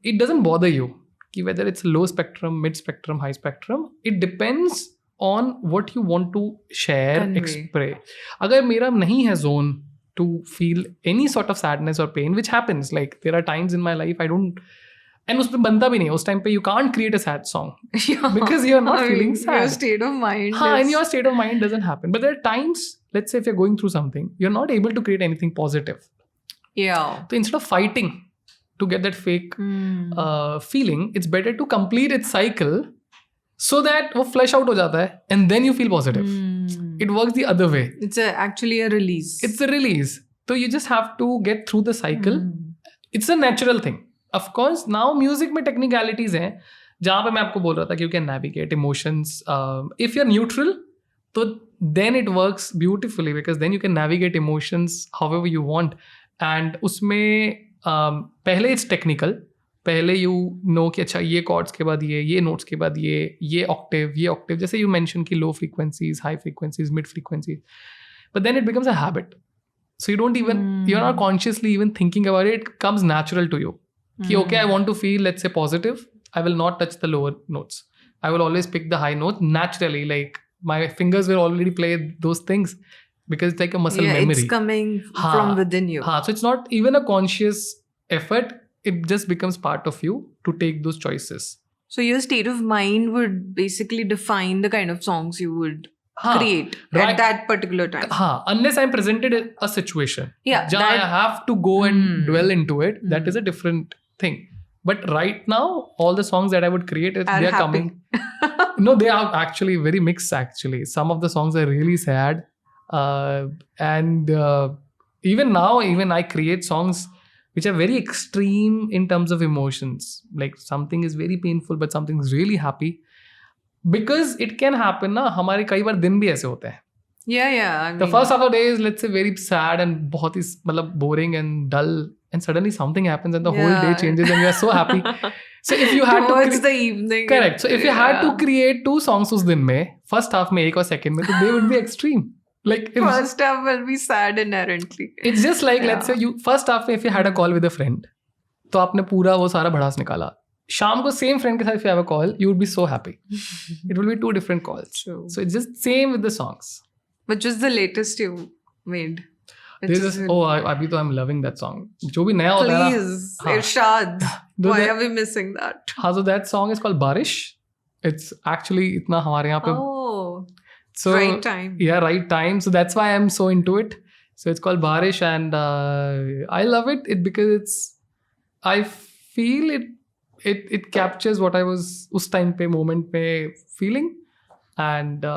Speaker 1: it doesn't bother you. Whether it's low spectrum, mid spectrum, high spectrum, it depends on what you want to share, express. अगर मेरा नहीं है zone to feel any sort of sadness or pain, which happens, like there are times in my life I don't, and उसमें बनता भी नहीं, उस time पे you can't create a sad song because you're not feeling sad.
Speaker 2: Your state of mind.
Speaker 1: And your state of mind doesn't happen. But there are times, let's say if you're going through something, you're not able to create anything positive.
Speaker 2: Yeah.
Speaker 1: So instead of fighting to get that fake feeling, it's better to complete its cycle so that वो flesh out हो जाता है and then you feel positive. It works the other way.
Speaker 2: It's actually a release.
Speaker 1: It's a release. So you just have to get through the cycle. It's a natural thing. Of course, now music में technicalities हैं जहाँ पे मैं आपको बोल रहा था कि you can navigate emotions. If you're neutral, तो then it works beautifully, because then you can navigate emotions however you want. And उसमें पहले it's technical. पहले you know कि अच्छा ये chords के बाद ये notes के बाद ये octave, जैसे you mentioned कि low frequencies, high frequencies, mid frequencies. But then it becomes a habit. So you don't even, you're not consciously even thinking about it. It comes natural to you. कि okay, I want to feel, let's say, positive. I will not touch the lower notes. I will always pick the high notes naturally. Like my fingers will already play those things because it's like a muscle memory.
Speaker 2: It's coming from within you.
Speaker 1: So it's not even a conscious effort. It just becomes part of you to take those choices.
Speaker 2: So your state of mind would basically define the kind of songs you would
Speaker 1: हाँ,
Speaker 2: create
Speaker 1: right.
Speaker 2: at that particular time.
Speaker 1: हाँ, unless I'm presented a situation.
Speaker 2: Yeah,
Speaker 1: जहाँ I have to go and dwell into it, that is a
Speaker 2: Hmm.
Speaker 1: different thing. But right now, all the songs that I would create,
Speaker 2: Are
Speaker 1: they are
Speaker 2: happy.
Speaker 1: coming. No, they are actually very mixed. Actually, some of the songs are really sad, and even now, even I create songs which are very extreme in terms of emotions. Like something is very painful, but something is really happy. Because it can happen ना, हमारे कई बार दिन भी ऐसे होते हैं.
Speaker 2: Yeah. I
Speaker 1: The
Speaker 2: mean,
Speaker 1: first half of the day is, let's say, very sad and बहुत ही मतलब boring and dull, and suddenly something happens and the whole day
Speaker 2: Yeah.
Speaker 1: changes and you are so happy. So if you had
Speaker 2: towards
Speaker 1: to
Speaker 2: the evening.
Speaker 1: correct. So if you had to
Speaker 2: Yeah.
Speaker 1: create 2 songs उस दिन में, first half में एक और second में, तो they would be extreme. Like if,
Speaker 2: First half will be sad inherently.
Speaker 1: it's just like let's say
Speaker 2: Yeah.
Speaker 1: you first half में if you had a call with a friend, तो आपने पूरा वो सारा भड़ास निकाला. शाम को same friend के साथ if you have a call, you would be so happy. It will be 2 different calls.
Speaker 2: True.
Speaker 1: So it's just same with the songs.
Speaker 2: Which was the latest you made? Which
Speaker 1: This
Speaker 2: is
Speaker 1: is अभी तो I'm loving that song. जो भी नया होता है ना.
Speaker 2: Please,
Speaker 1: हाँ.
Speaker 2: Irshad.
Speaker 1: Do
Speaker 2: Why
Speaker 1: that-
Speaker 2: are we missing that?
Speaker 1: हाँ, so that song is called बारिश. It's actually इतना हमारे यहाँ पे.
Speaker 2: Oh,
Speaker 1: So
Speaker 2: right time.
Speaker 1: yeah, right time. So that's why I'm so into it. So it's called Barish, and I love it. Because I feel it captures what I was उस time पे moment पे feeling, and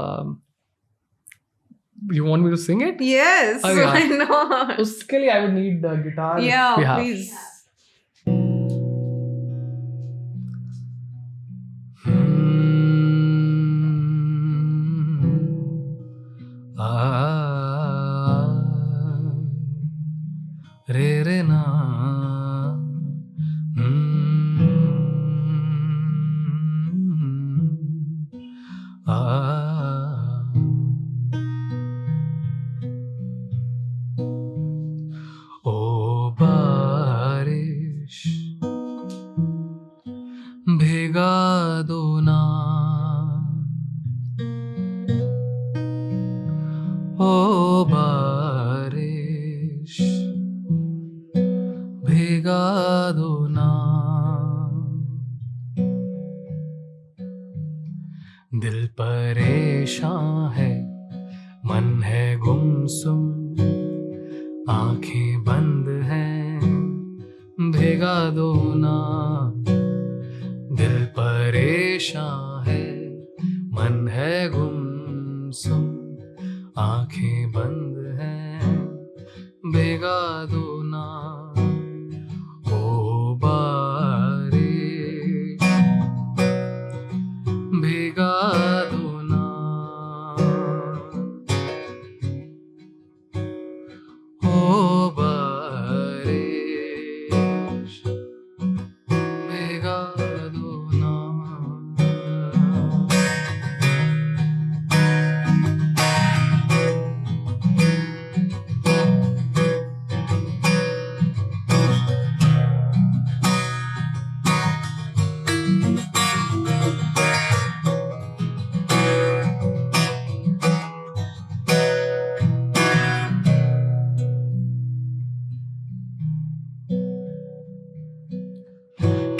Speaker 1: you want me to sing it?
Speaker 2: Yes,
Speaker 1: Oh, yeah.
Speaker 2: why not?
Speaker 1: उसके लिए I would need the guitar. if
Speaker 2: Yeah,
Speaker 1: we have.
Speaker 2: please.
Speaker 1: रे रे ना ओ बारिश भिगा दो ना ओ बारिश भिगा दो ना दिल परेशान है मन है गुमसुम आंखें बंद हैं भिगा दो ना दिल परेशान है मन है गुमसुम आंखें बंद हैं भिगा दो ना ओ बारिश भिगा दो ना ओ बारिश भिगा दो ना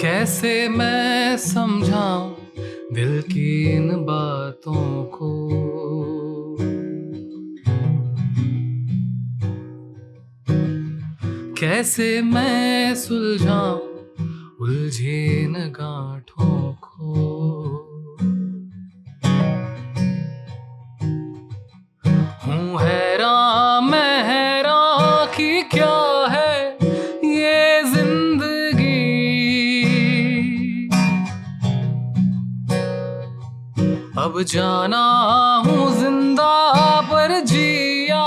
Speaker 1: कैसे मैं समझाऊं दिल की इन बातों को कैसे मैं सुलझाऊं उलझे इन गांठों को हूँ हैरान मैं हैरान कि क्या है ये जिंदगी अब जाना हूँ जिंदा पर जिया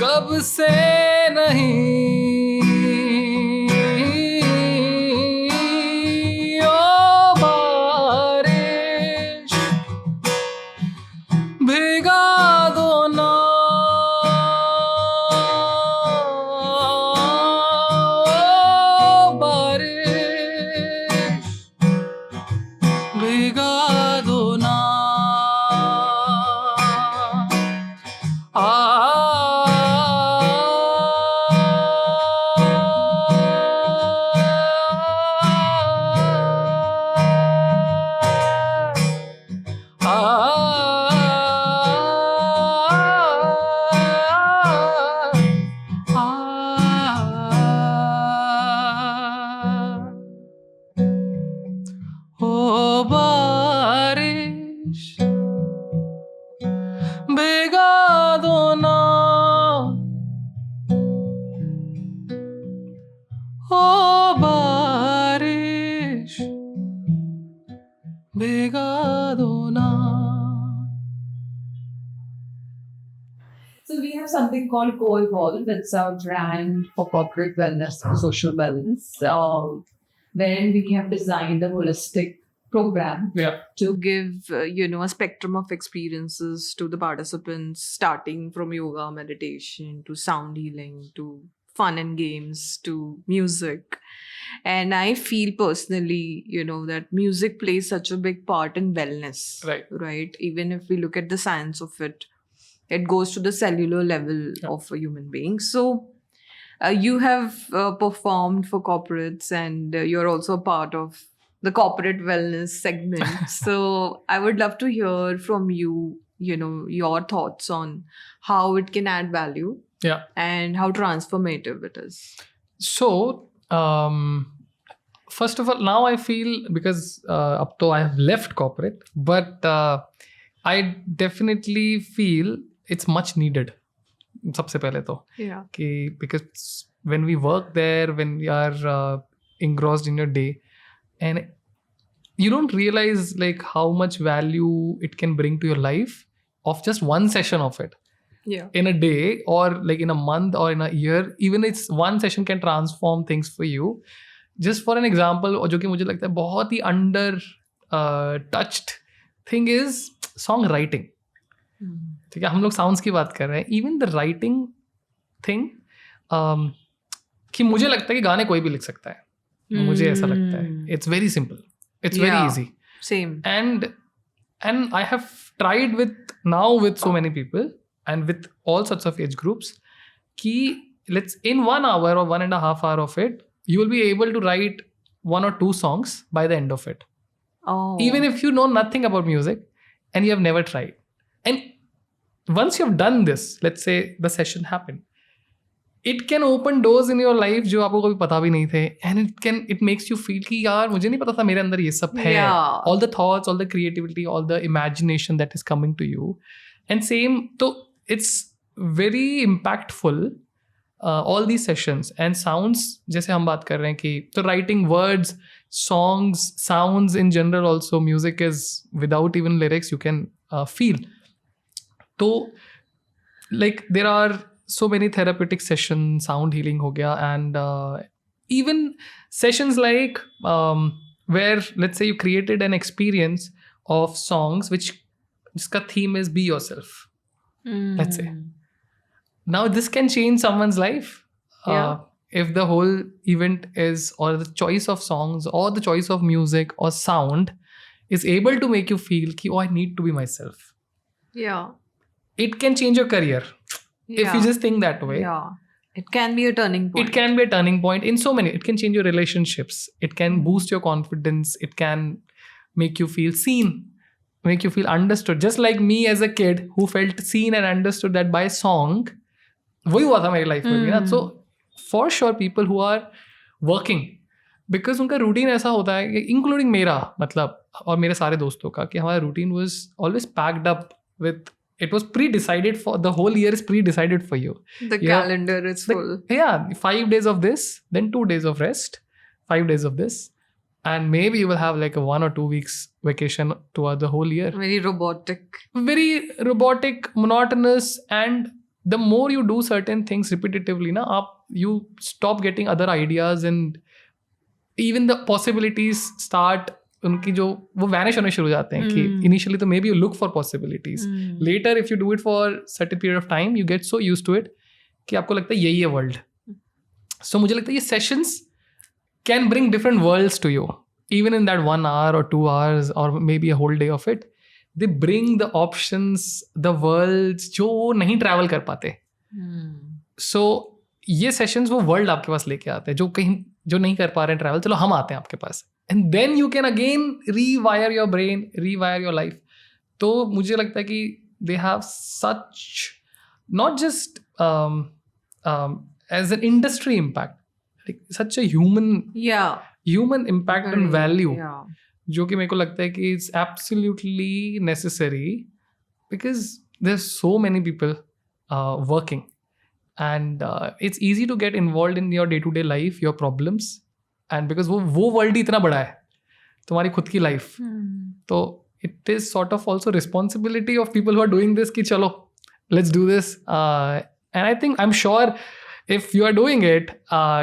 Speaker 1: कब से नहीं ओ बारिश भिगा दो ना ओ बारिश भिगा दो ना दो ना.
Speaker 3: So we have something called Co-Evolve. That's our brand for corporate wellness, for social wellness, wherein we have designed a holistic program
Speaker 1: Yeah.
Speaker 2: to give a spectrum of experiences to the participants, starting from yoga, meditation, to sound healing, to fun and games, to music. And I feel personally, that music plays such a big part in wellness. Right. Even if we look at the science of it, it goes to the cellular level of a human being. So you have performed for corporates, and you're also a part of the corporate wellness segment. So I would love to hear from you, your thoughts on how it can add value.
Speaker 1: Yeah.
Speaker 2: And how transformative it is.
Speaker 1: So, first of all, now I feel, because up to I have left corporate, but I definitely feel it's much needed. सबसे पहले तो कि because when we work there, when we are engrossed in your day, and you don't realize like how much value it can bring to your life of just one session of it.
Speaker 2: Yeah.
Speaker 1: In a day, or like in a month, or in a year, even it's one session can transform things for you. Just for an example, जो कि मुझे लगता है बहुत ही under touched thing is song writing. ठीक है, हम लोग sounds की बात कर रहे हैं. Even the writing thing, कि मुझे लगता है कि गाने कोई भी लिख सकता है. मुझे ऐसा लगता है. It's very simple. It's very easy.
Speaker 2: Same.
Speaker 1: And I have tried with so many people and with all sorts of age groups, ki let's in 1 hour or 1.5 hour of it, you will be able to write 1 or 2 songs by the end of it.
Speaker 2: Oh.
Speaker 1: Even if you know nothing about music and you have never tried. And once you have done this, let's say the session happened, it can open doors in your life जो आपको कभी पता भी नहीं थे, and it makes you feel कि यार मुझे नहीं पता था मेरे अंदर ये सब है. All the thoughts, all the creativity, all the imagination that is coming to you. And same, so it's very impactful, all these sessions. And sounds, जैसे हम बात कर रहे हैं कि तो writing words, songs, sounds in general also, music is without even lyrics you can feel. So like there are so many therapeutic sessions, sound healing ho gaya, and even sessions like where let's say you created an experience of songs jiska theme is be yourself. Let's say now this can change someone's life. If the whole event is, or the choice of songs or the choice of music or sound is able to make you feel ki, oh, I need to be myself. It can change your career. If you just think that way.
Speaker 2: It can be a turning point.
Speaker 1: It can be a turning point in so many. It can change your relationships. It can boost your confidence. It can make you feel seen, make you feel understood. Just like me as a kid who felt seen and understood that by song, वही हुआ था मेरी life में भी ना. So for sure people who are working, because उनका routine ऐसा होता है, including मेरा मतलब और मेरे सारे दोस्तों का, कि हमारा routine was always packed up with. It was pre-decided for the whole year is pre-decided for you.
Speaker 2: The calendar is full.
Speaker 1: 5 days of this, then 2 days of rest, 5 days of this, and maybe you will have like a 1 or 2 weeks vacation throughout the whole year.
Speaker 2: Very robotic,
Speaker 1: monotonous, and the more you do certain things repetitively, you stop getting other ideas, and even the possibilities start. उनकी जो वो vanish होने शुरू हो जाते हैं कि initially तो maybe you look for possibilities, later if you do it for certain period of time you get so used to it कि आपको लगता है यही है वर्ल्ड. सो मुझे लगता है ये sessions can bring different worlds to you, even in that 1 hour or 2 hours or maybe a whole day of it. They bring the options, the worlds जो नहीं ट्रैवल कर पाते. सो ये सेशंस वो वर्ल्ड आपके पास लेके आते हैं जो नहीं कर पा रहे हैं ट्रैवल, चलो हम आते हैं आपके पास. And then you can again rewire your brain, rewire your life. तो मुझे लगता है कि they have such, not just as an industry impact, like such a human impact and value. जो कि मेरे को लगता है कि it's absolutely necessary, because there's so many people working, and it's easy to get involved in your day-to-day life, your problems. And because वो world ही इतना बड़ा है, तुम्हारी खुद की लाइफ, तो it is sort of also responsibility of people who are doing this ki chalo, let's do this. And I think, I'm sure if you are doing it,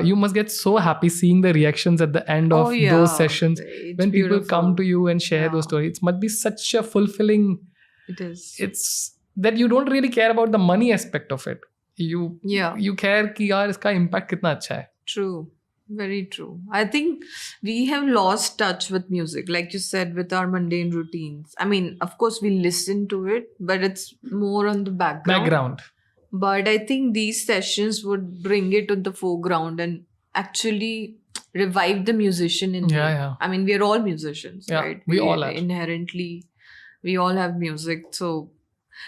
Speaker 1: you must get so happy seeing the reactions at the end of those sessions.
Speaker 2: It's
Speaker 1: When people
Speaker 2: beautiful.
Speaker 1: come to you and share
Speaker 2: Yeah.
Speaker 1: those stories, it must be such a fulfilling.
Speaker 2: It is.
Speaker 1: It's that you don't really care about the money aspect of it. You care कि यार इसका impact कितना अच्छा है.
Speaker 2: True. Very true. I think we have lost touch with music, like you said, with our mundane routines. I mean, of course, we listen to it, but it's more on the background. But I think these sessions would bring it to the foreground and actually revive the musician in me.
Speaker 1: Yeah.
Speaker 2: I mean, we are all musicians,
Speaker 1: Yeah,
Speaker 2: right?
Speaker 1: we all are.
Speaker 2: Inherently, we all have music.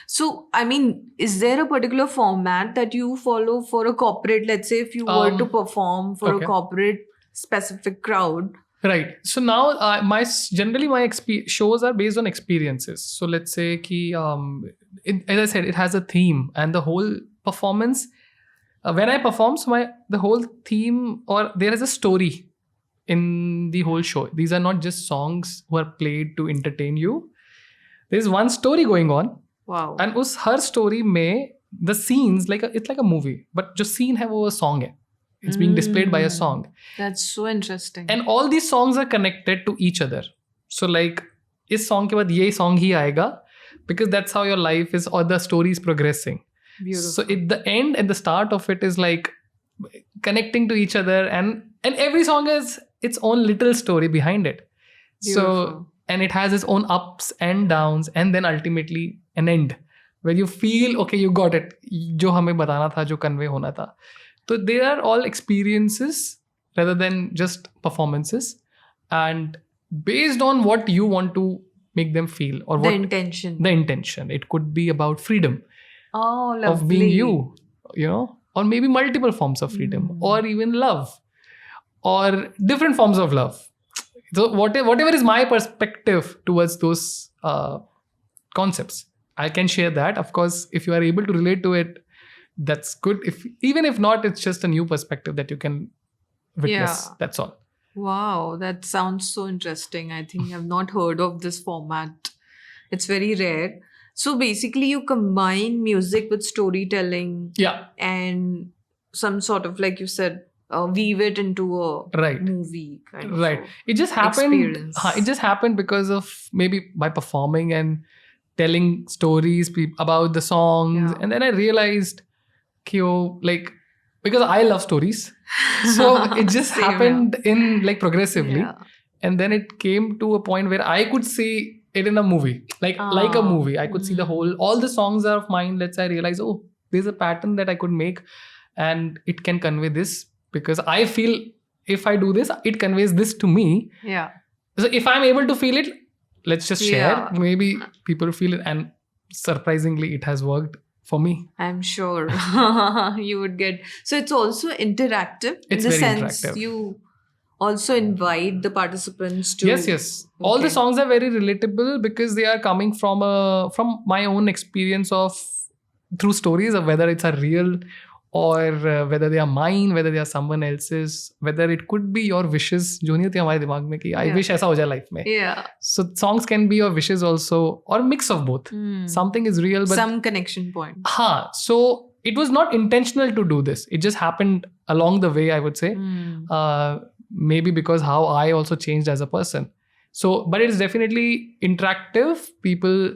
Speaker 2: So, I mean, is there a particular format that you follow for a corporate? Let's say if you were to perform for a corporate specific crowd.
Speaker 1: Right. So now generally my shows are based on experiences. So let's say ki, as I said, it has a theme, and the whole performance, when I perform, so the whole theme, or there is a story in the whole show. These are not just songs who are played to entertain you. There's one story going on.
Speaker 2: Wow.
Speaker 1: And उस हर story में the scenes it's like a movie, but जो scene है वो song है. It's being displayed by a song.
Speaker 2: That's so interesting.
Speaker 1: And all these songs are connected to each other. So like इस song के बाद ये song ही आएगा, because that's how your life is, or the story is progressing.
Speaker 2: Beautiful.
Speaker 1: So at the end and the start of it is like connecting to each other, and every song has its own little story behind it.
Speaker 2: Beautiful.
Speaker 1: So, and it has its own ups and downs, and then ultimately an end where you feel, okay, you got it. जो हमें बताना था, जो convey होना था. So they are all experiences rather than just performances, and based on what you want to make them feel, or
Speaker 2: the intention.
Speaker 1: It could be about freedom.
Speaker 2: Oh, lovely.
Speaker 1: Of being you know, or maybe multiple forms of freedom, or even love, or different forms of love. So whatever is my perspective towards those concepts, I can share that. Of course, if you are able to relate to it, that's good. Even if not, it's just a new perspective that you can witness.
Speaker 2: Yeah.
Speaker 1: That's all.
Speaker 2: Wow, that sounds so interesting. I think I've not heard of this format. It's very rare. So basically, you combine music with storytelling.
Speaker 1: Yeah.
Speaker 2: And some sort of, like you said, weave it into a movie kind of.
Speaker 1: Right. It just happened.
Speaker 2: Experience.
Speaker 1: It just happened because of maybe by performing and telling stories about the songs.
Speaker 2: Yeah.
Speaker 1: And then I realized, because I love stories. So it just
Speaker 2: Same,
Speaker 1: happened in progressively.
Speaker 2: Yeah.
Speaker 1: And then it came to a point where I could see it in a movie, like a movie. I could see all the songs are of mine. I realized, oh, there's a pattern that I could make, and it can convey this, because I feel if I do this, it conveys this to me.
Speaker 2: Yeah.
Speaker 1: So if I'm able to feel it, let's just share.
Speaker 2: Yeah.
Speaker 1: Maybe people feel it, and surprisingly, it has worked for me.
Speaker 2: I'm sure you would get. So it's also interactive.
Speaker 1: It's
Speaker 2: in the
Speaker 1: very
Speaker 2: sense
Speaker 1: interactive.
Speaker 2: You also invite the participants to.
Speaker 1: Yes. All the songs are very relatable because they are coming from my own experience through stories of whether it's a real, or whether they are mine, whether they are someone else's, whether it could be your wishes. जो नहीं होती हमारे दिमाग में कि I wish ऐसा हो जाए life में.
Speaker 2: Yeah.
Speaker 1: So songs can be your wishes also, or mix of both. Something is real, but
Speaker 2: some connection point.
Speaker 1: So it was not intentional to do this. It just happened along the way, I would say. Maybe because how I also changed as a person. So, but it's definitely interactive. People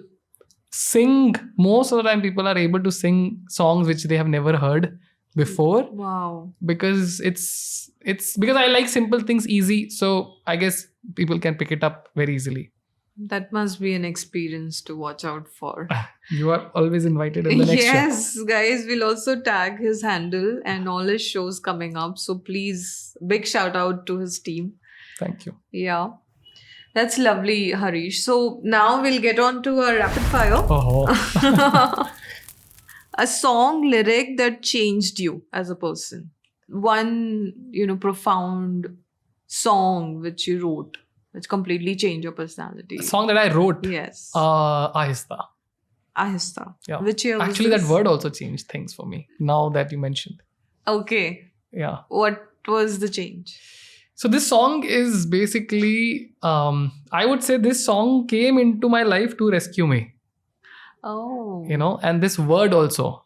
Speaker 1: sing. Most of the time, people are able to sing songs which they have never heard before.
Speaker 2: Wow.
Speaker 1: Because it's because I like simple things easy. So I guess people can pick it up very easily.
Speaker 2: That must be an experience to watch out for.
Speaker 1: You are always invited in the next show.
Speaker 2: Yes, guys, we'll also tag his handle and all his shows coming up. So please, big shout out to his team.
Speaker 1: Thank you.
Speaker 2: Yeah. That's lovely, Harish. So now we'll get on to a rapid fire.
Speaker 1: Oh.
Speaker 2: A song lyric that changed you as a person. One, profound song which you wrote, which completely changed your personality.
Speaker 1: A song that I wrote.
Speaker 2: Yes.
Speaker 1: Ahista.
Speaker 2: Ahista.
Speaker 1: Yeah.
Speaker 2: Which year was
Speaker 1: Actually,
Speaker 2: this?
Speaker 1: that word also changed things for me. Now that you mentioned.
Speaker 2: Okay.
Speaker 1: Yeah.
Speaker 2: What was the change?
Speaker 1: So this song is basically, I would say this song came into my life to rescue me,
Speaker 2: Oh.
Speaker 1: and this word also.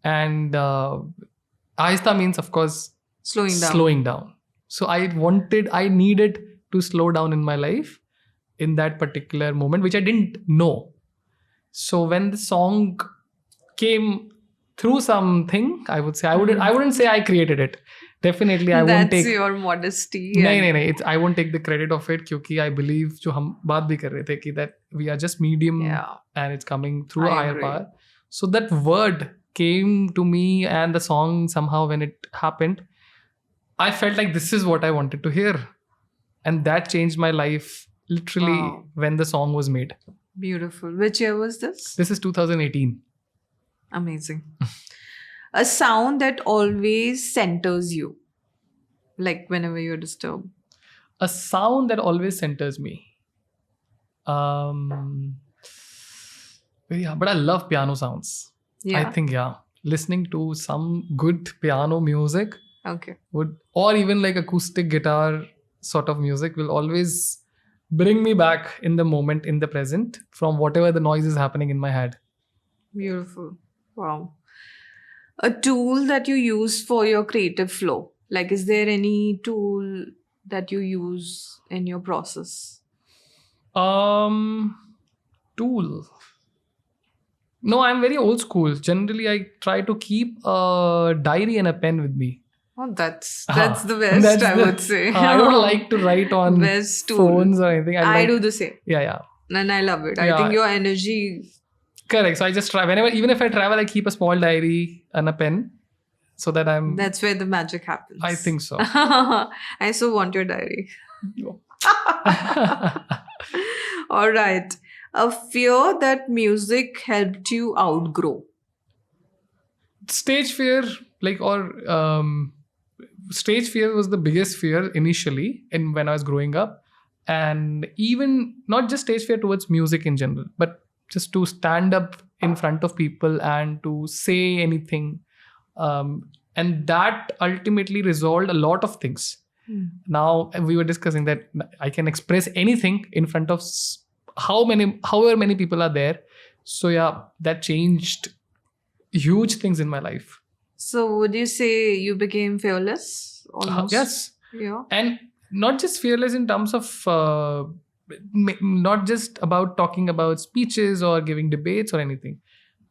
Speaker 1: And ahista means, of course,
Speaker 2: Slowing down.
Speaker 1: So I needed to slow down in my life in that particular moment, which I didn't know. So when the song came through something, I would say I wouldn't say I created it. Definitely, I won't
Speaker 2: That's
Speaker 1: take.
Speaker 2: your modesty.
Speaker 1: नहीं, I won't take the credit of it क्योंकि I believe जो हम बात भी कर रहे थे कि that we are just medium
Speaker 2: Yeah.
Speaker 1: and it's coming through a
Speaker 2: I
Speaker 1: higher
Speaker 2: agree.
Speaker 1: power. So that word came to me, and the song somehow when it happened, I felt like this is what I wanted to hear, and that changed my life literally
Speaker 2: Wow.
Speaker 1: when the song was made.
Speaker 2: Beautiful. Which year was this?
Speaker 1: This is 2018.
Speaker 2: Amazing. A sound that always centers you, like whenever you're disturbed.
Speaker 1: A sound that always centers me. Yeah, but I love piano sounds.
Speaker 2: Yeah.
Speaker 1: I think, listening to some good piano music
Speaker 2: Okay.
Speaker 1: or even like acoustic guitar sort of music will always bring me back in the moment, in the present, from whatever the noise is happening in my head.
Speaker 2: Beautiful. Wow. A tool that you use for your creative flow. Like, is there any tool that you use in your process?
Speaker 1: Tool. No, I'm very old school. Generally, I try to keep a diary and a pen with me.
Speaker 2: Oh, that's
Speaker 1: Ah,
Speaker 2: the best,
Speaker 1: that's
Speaker 2: I
Speaker 1: the-
Speaker 2: would say.
Speaker 1: I don't like to write on
Speaker 2: Best tool.
Speaker 1: phones or anything.
Speaker 2: I do the same.
Speaker 1: Yeah.
Speaker 2: And I love it. I
Speaker 1: Yeah.
Speaker 2: think your energy.
Speaker 1: Correct. So I just try even if I travel, I keep a small diary and a pen so that I'm.
Speaker 2: That's where the magic happens.
Speaker 1: I think so.
Speaker 2: I so want your diary. All right. A fear that music helped you outgrow.
Speaker 1: Stage fear, stage fear was the biggest fear initially when I was growing up, and even not just stage fear towards music in general, but just to stand up in front of people and to say anything, and that ultimately resolved a lot of things. Now we were discussing that I can express anything in front of however many people are there. So yeah, that changed huge things in my life.
Speaker 2: So would you say you became fearless? Almost?
Speaker 1: Yes.
Speaker 2: Yeah.
Speaker 1: And not just fearless in terms of not just about talking about speeches or giving debates or anything,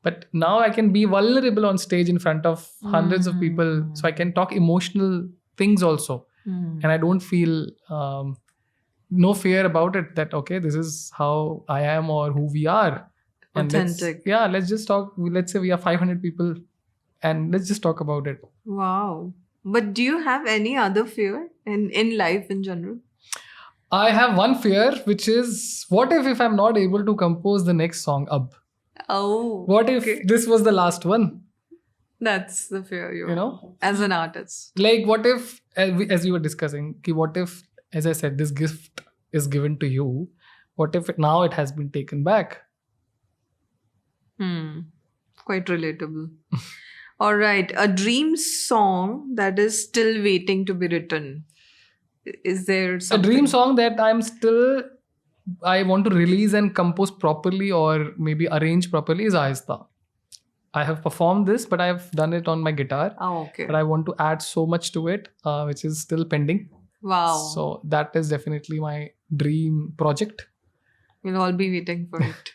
Speaker 1: but now I can be vulnerable on stage in front of hundreds of people, so I can talk emotional things also, and I don't feel no fear about it, that okay, this is how I am or who we are. And
Speaker 2: Authentic.
Speaker 1: let's just talk. Let's say we are 500 people and let's just talk about it.
Speaker 2: Wow. But do you have any other fear in life in general?
Speaker 1: I have one fear, which is what if I'm not able to compose the next song up?
Speaker 2: Oh.
Speaker 1: What if
Speaker 2: okay.
Speaker 1: this was the last one?
Speaker 2: That's the fear
Speaker 1: You know?
Speaker 2: as an artist.
Speaker 1: Like what if, as we were discussing, what if, as I said, this gift is given to you? What if now it has been taken back?
Speaker 2: Quite relatable. All right. A dream song that is still waiting to be written. Is there something?
Speaker 1: A dream song that I want to release and compose properly or maybe arrange properly is Ahista. I have performed this, but I have done it on my guitar.
Speaker 2: Oh, okay.
Speaker 1: But I want to add so much to it, which is still pending.
Speaker 2: Wow.
Speaker 1: So that is definitely my dream project.
Speaker 2: We'll all be waiting for it.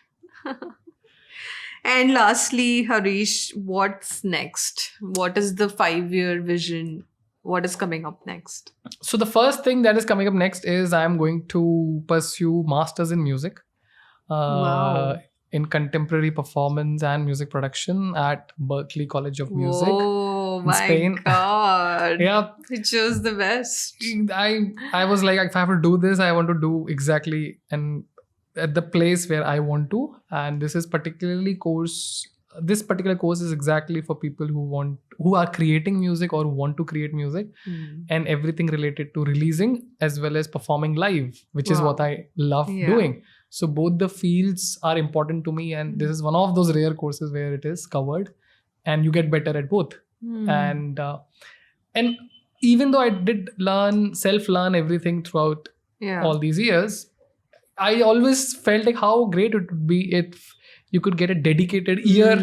Speaker 2: And lastly, Harish, what's next? What is the 5-year vision? What is coming up next?
Speaker 1: So the first thing that is coming up next is I am going to pursue masters in music,
Speaker 2: Wow.
Speaker 1: in contemporary performance and music production at Berklee College of Music.
Speaker 2: Oh my
Speaker 1: Spain.
Speaker 2: God.
Speaker 1: Yeah,
Speaker 2: You chose the best.
Speaker 1: I was like, if I have to do this, I want to do exactly and at the place where I want to. And this particular course is exactly for people who are creating music or who want to create music, and everything related to releasing as well as performing live, which is
Speaker 2: Wow.
Speaker 1: what I love
Speaker 2: Yeah.
Speaker 1: doing. So both the fields are important to me, and this is one of those rare courses where it is covered and you get better at both. And even though I did self-learn everything throughout
Speaker 2: Yeah.
Speaker 1: all these years, I always felt like how great it would be if you could get a dedicated ear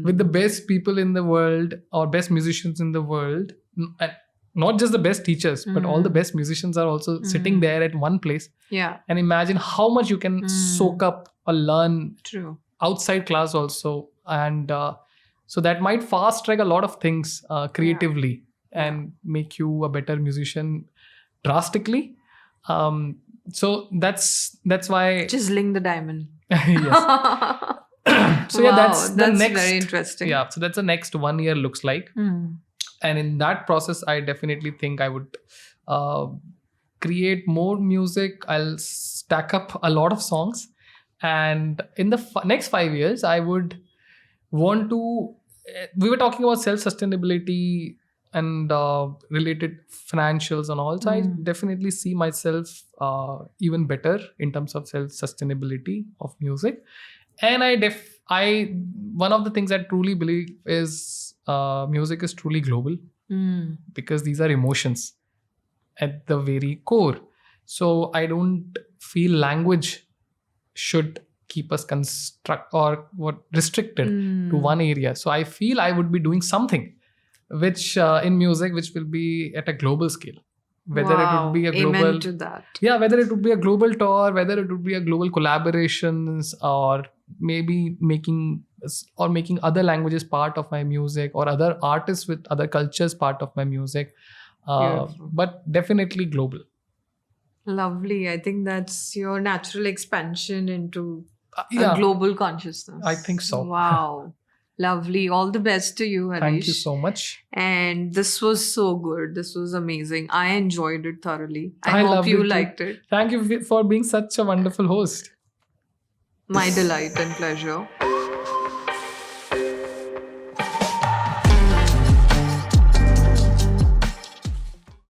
Speaker 1: with the best people in the world or best musicians in the world. And not just the best teachers, but all the best musicians are also sitting there at one place.
Speaker 2: Yeah.
Speaker 1: And imagine how much you can soak up or learn
Speaker 2: True.
Speaker 1: outside class also. And so that might fast track a lot of things creatively and make you a better musician drastically. So that's why
Speaker 2: Chiseling the diamond.
Speaker 1: yes. So yeah,
Speaker 2: Wow,
Speaker 1: that's the next
Speaker 2: very interesting.
Speaker 1: Yeah, so that's the next 1 year looks like. And in that process, I definitely think I would create more music. I'll stack up a lot of songs, and in the next 5 years, I would want to. We were talking about self-sustainability and related financials and all. So I definitely see myself even better in terms of self-sustainability of music. And I one of the things I truly believe is music is truly global, because these are emotions at the very core. So I don't feel language should keep us restricted to one area. So I feel I would be doing something which in music which will be at a global scale. Whether it would be a global,
Speaker 2: Amen to that.
Speaker 1: yeah, whether it would be a global tour, whether it would be a global collaborations, or maybe making other languages part of my music, or other artists with other cultures part of my music,
Speaker 2: Beautiful.
Speaker 1: but definitely global.
Speaker 2: Lovely. I think that's your natural expansion into
Speaker 1: Yeah,
Speaker 2: a global consciousness.
Speaker 1: I think so.
Speaker 2: Wow. Lovely. All the best to you, Harish.
Speaker 1: Thank you so much.
Speaker 2: And this was so good. This was amazing. I enjoyed it thoroughly. I
Speaker 1: I
Speaker 2: hope
Speaker 1: loved
Speaker 2: you
Speaker 1: it too.
Speaker 2: liked it.
Speaker 1: Thank you for being such a wonderful host.
Speaker 2: My delight and pleasure.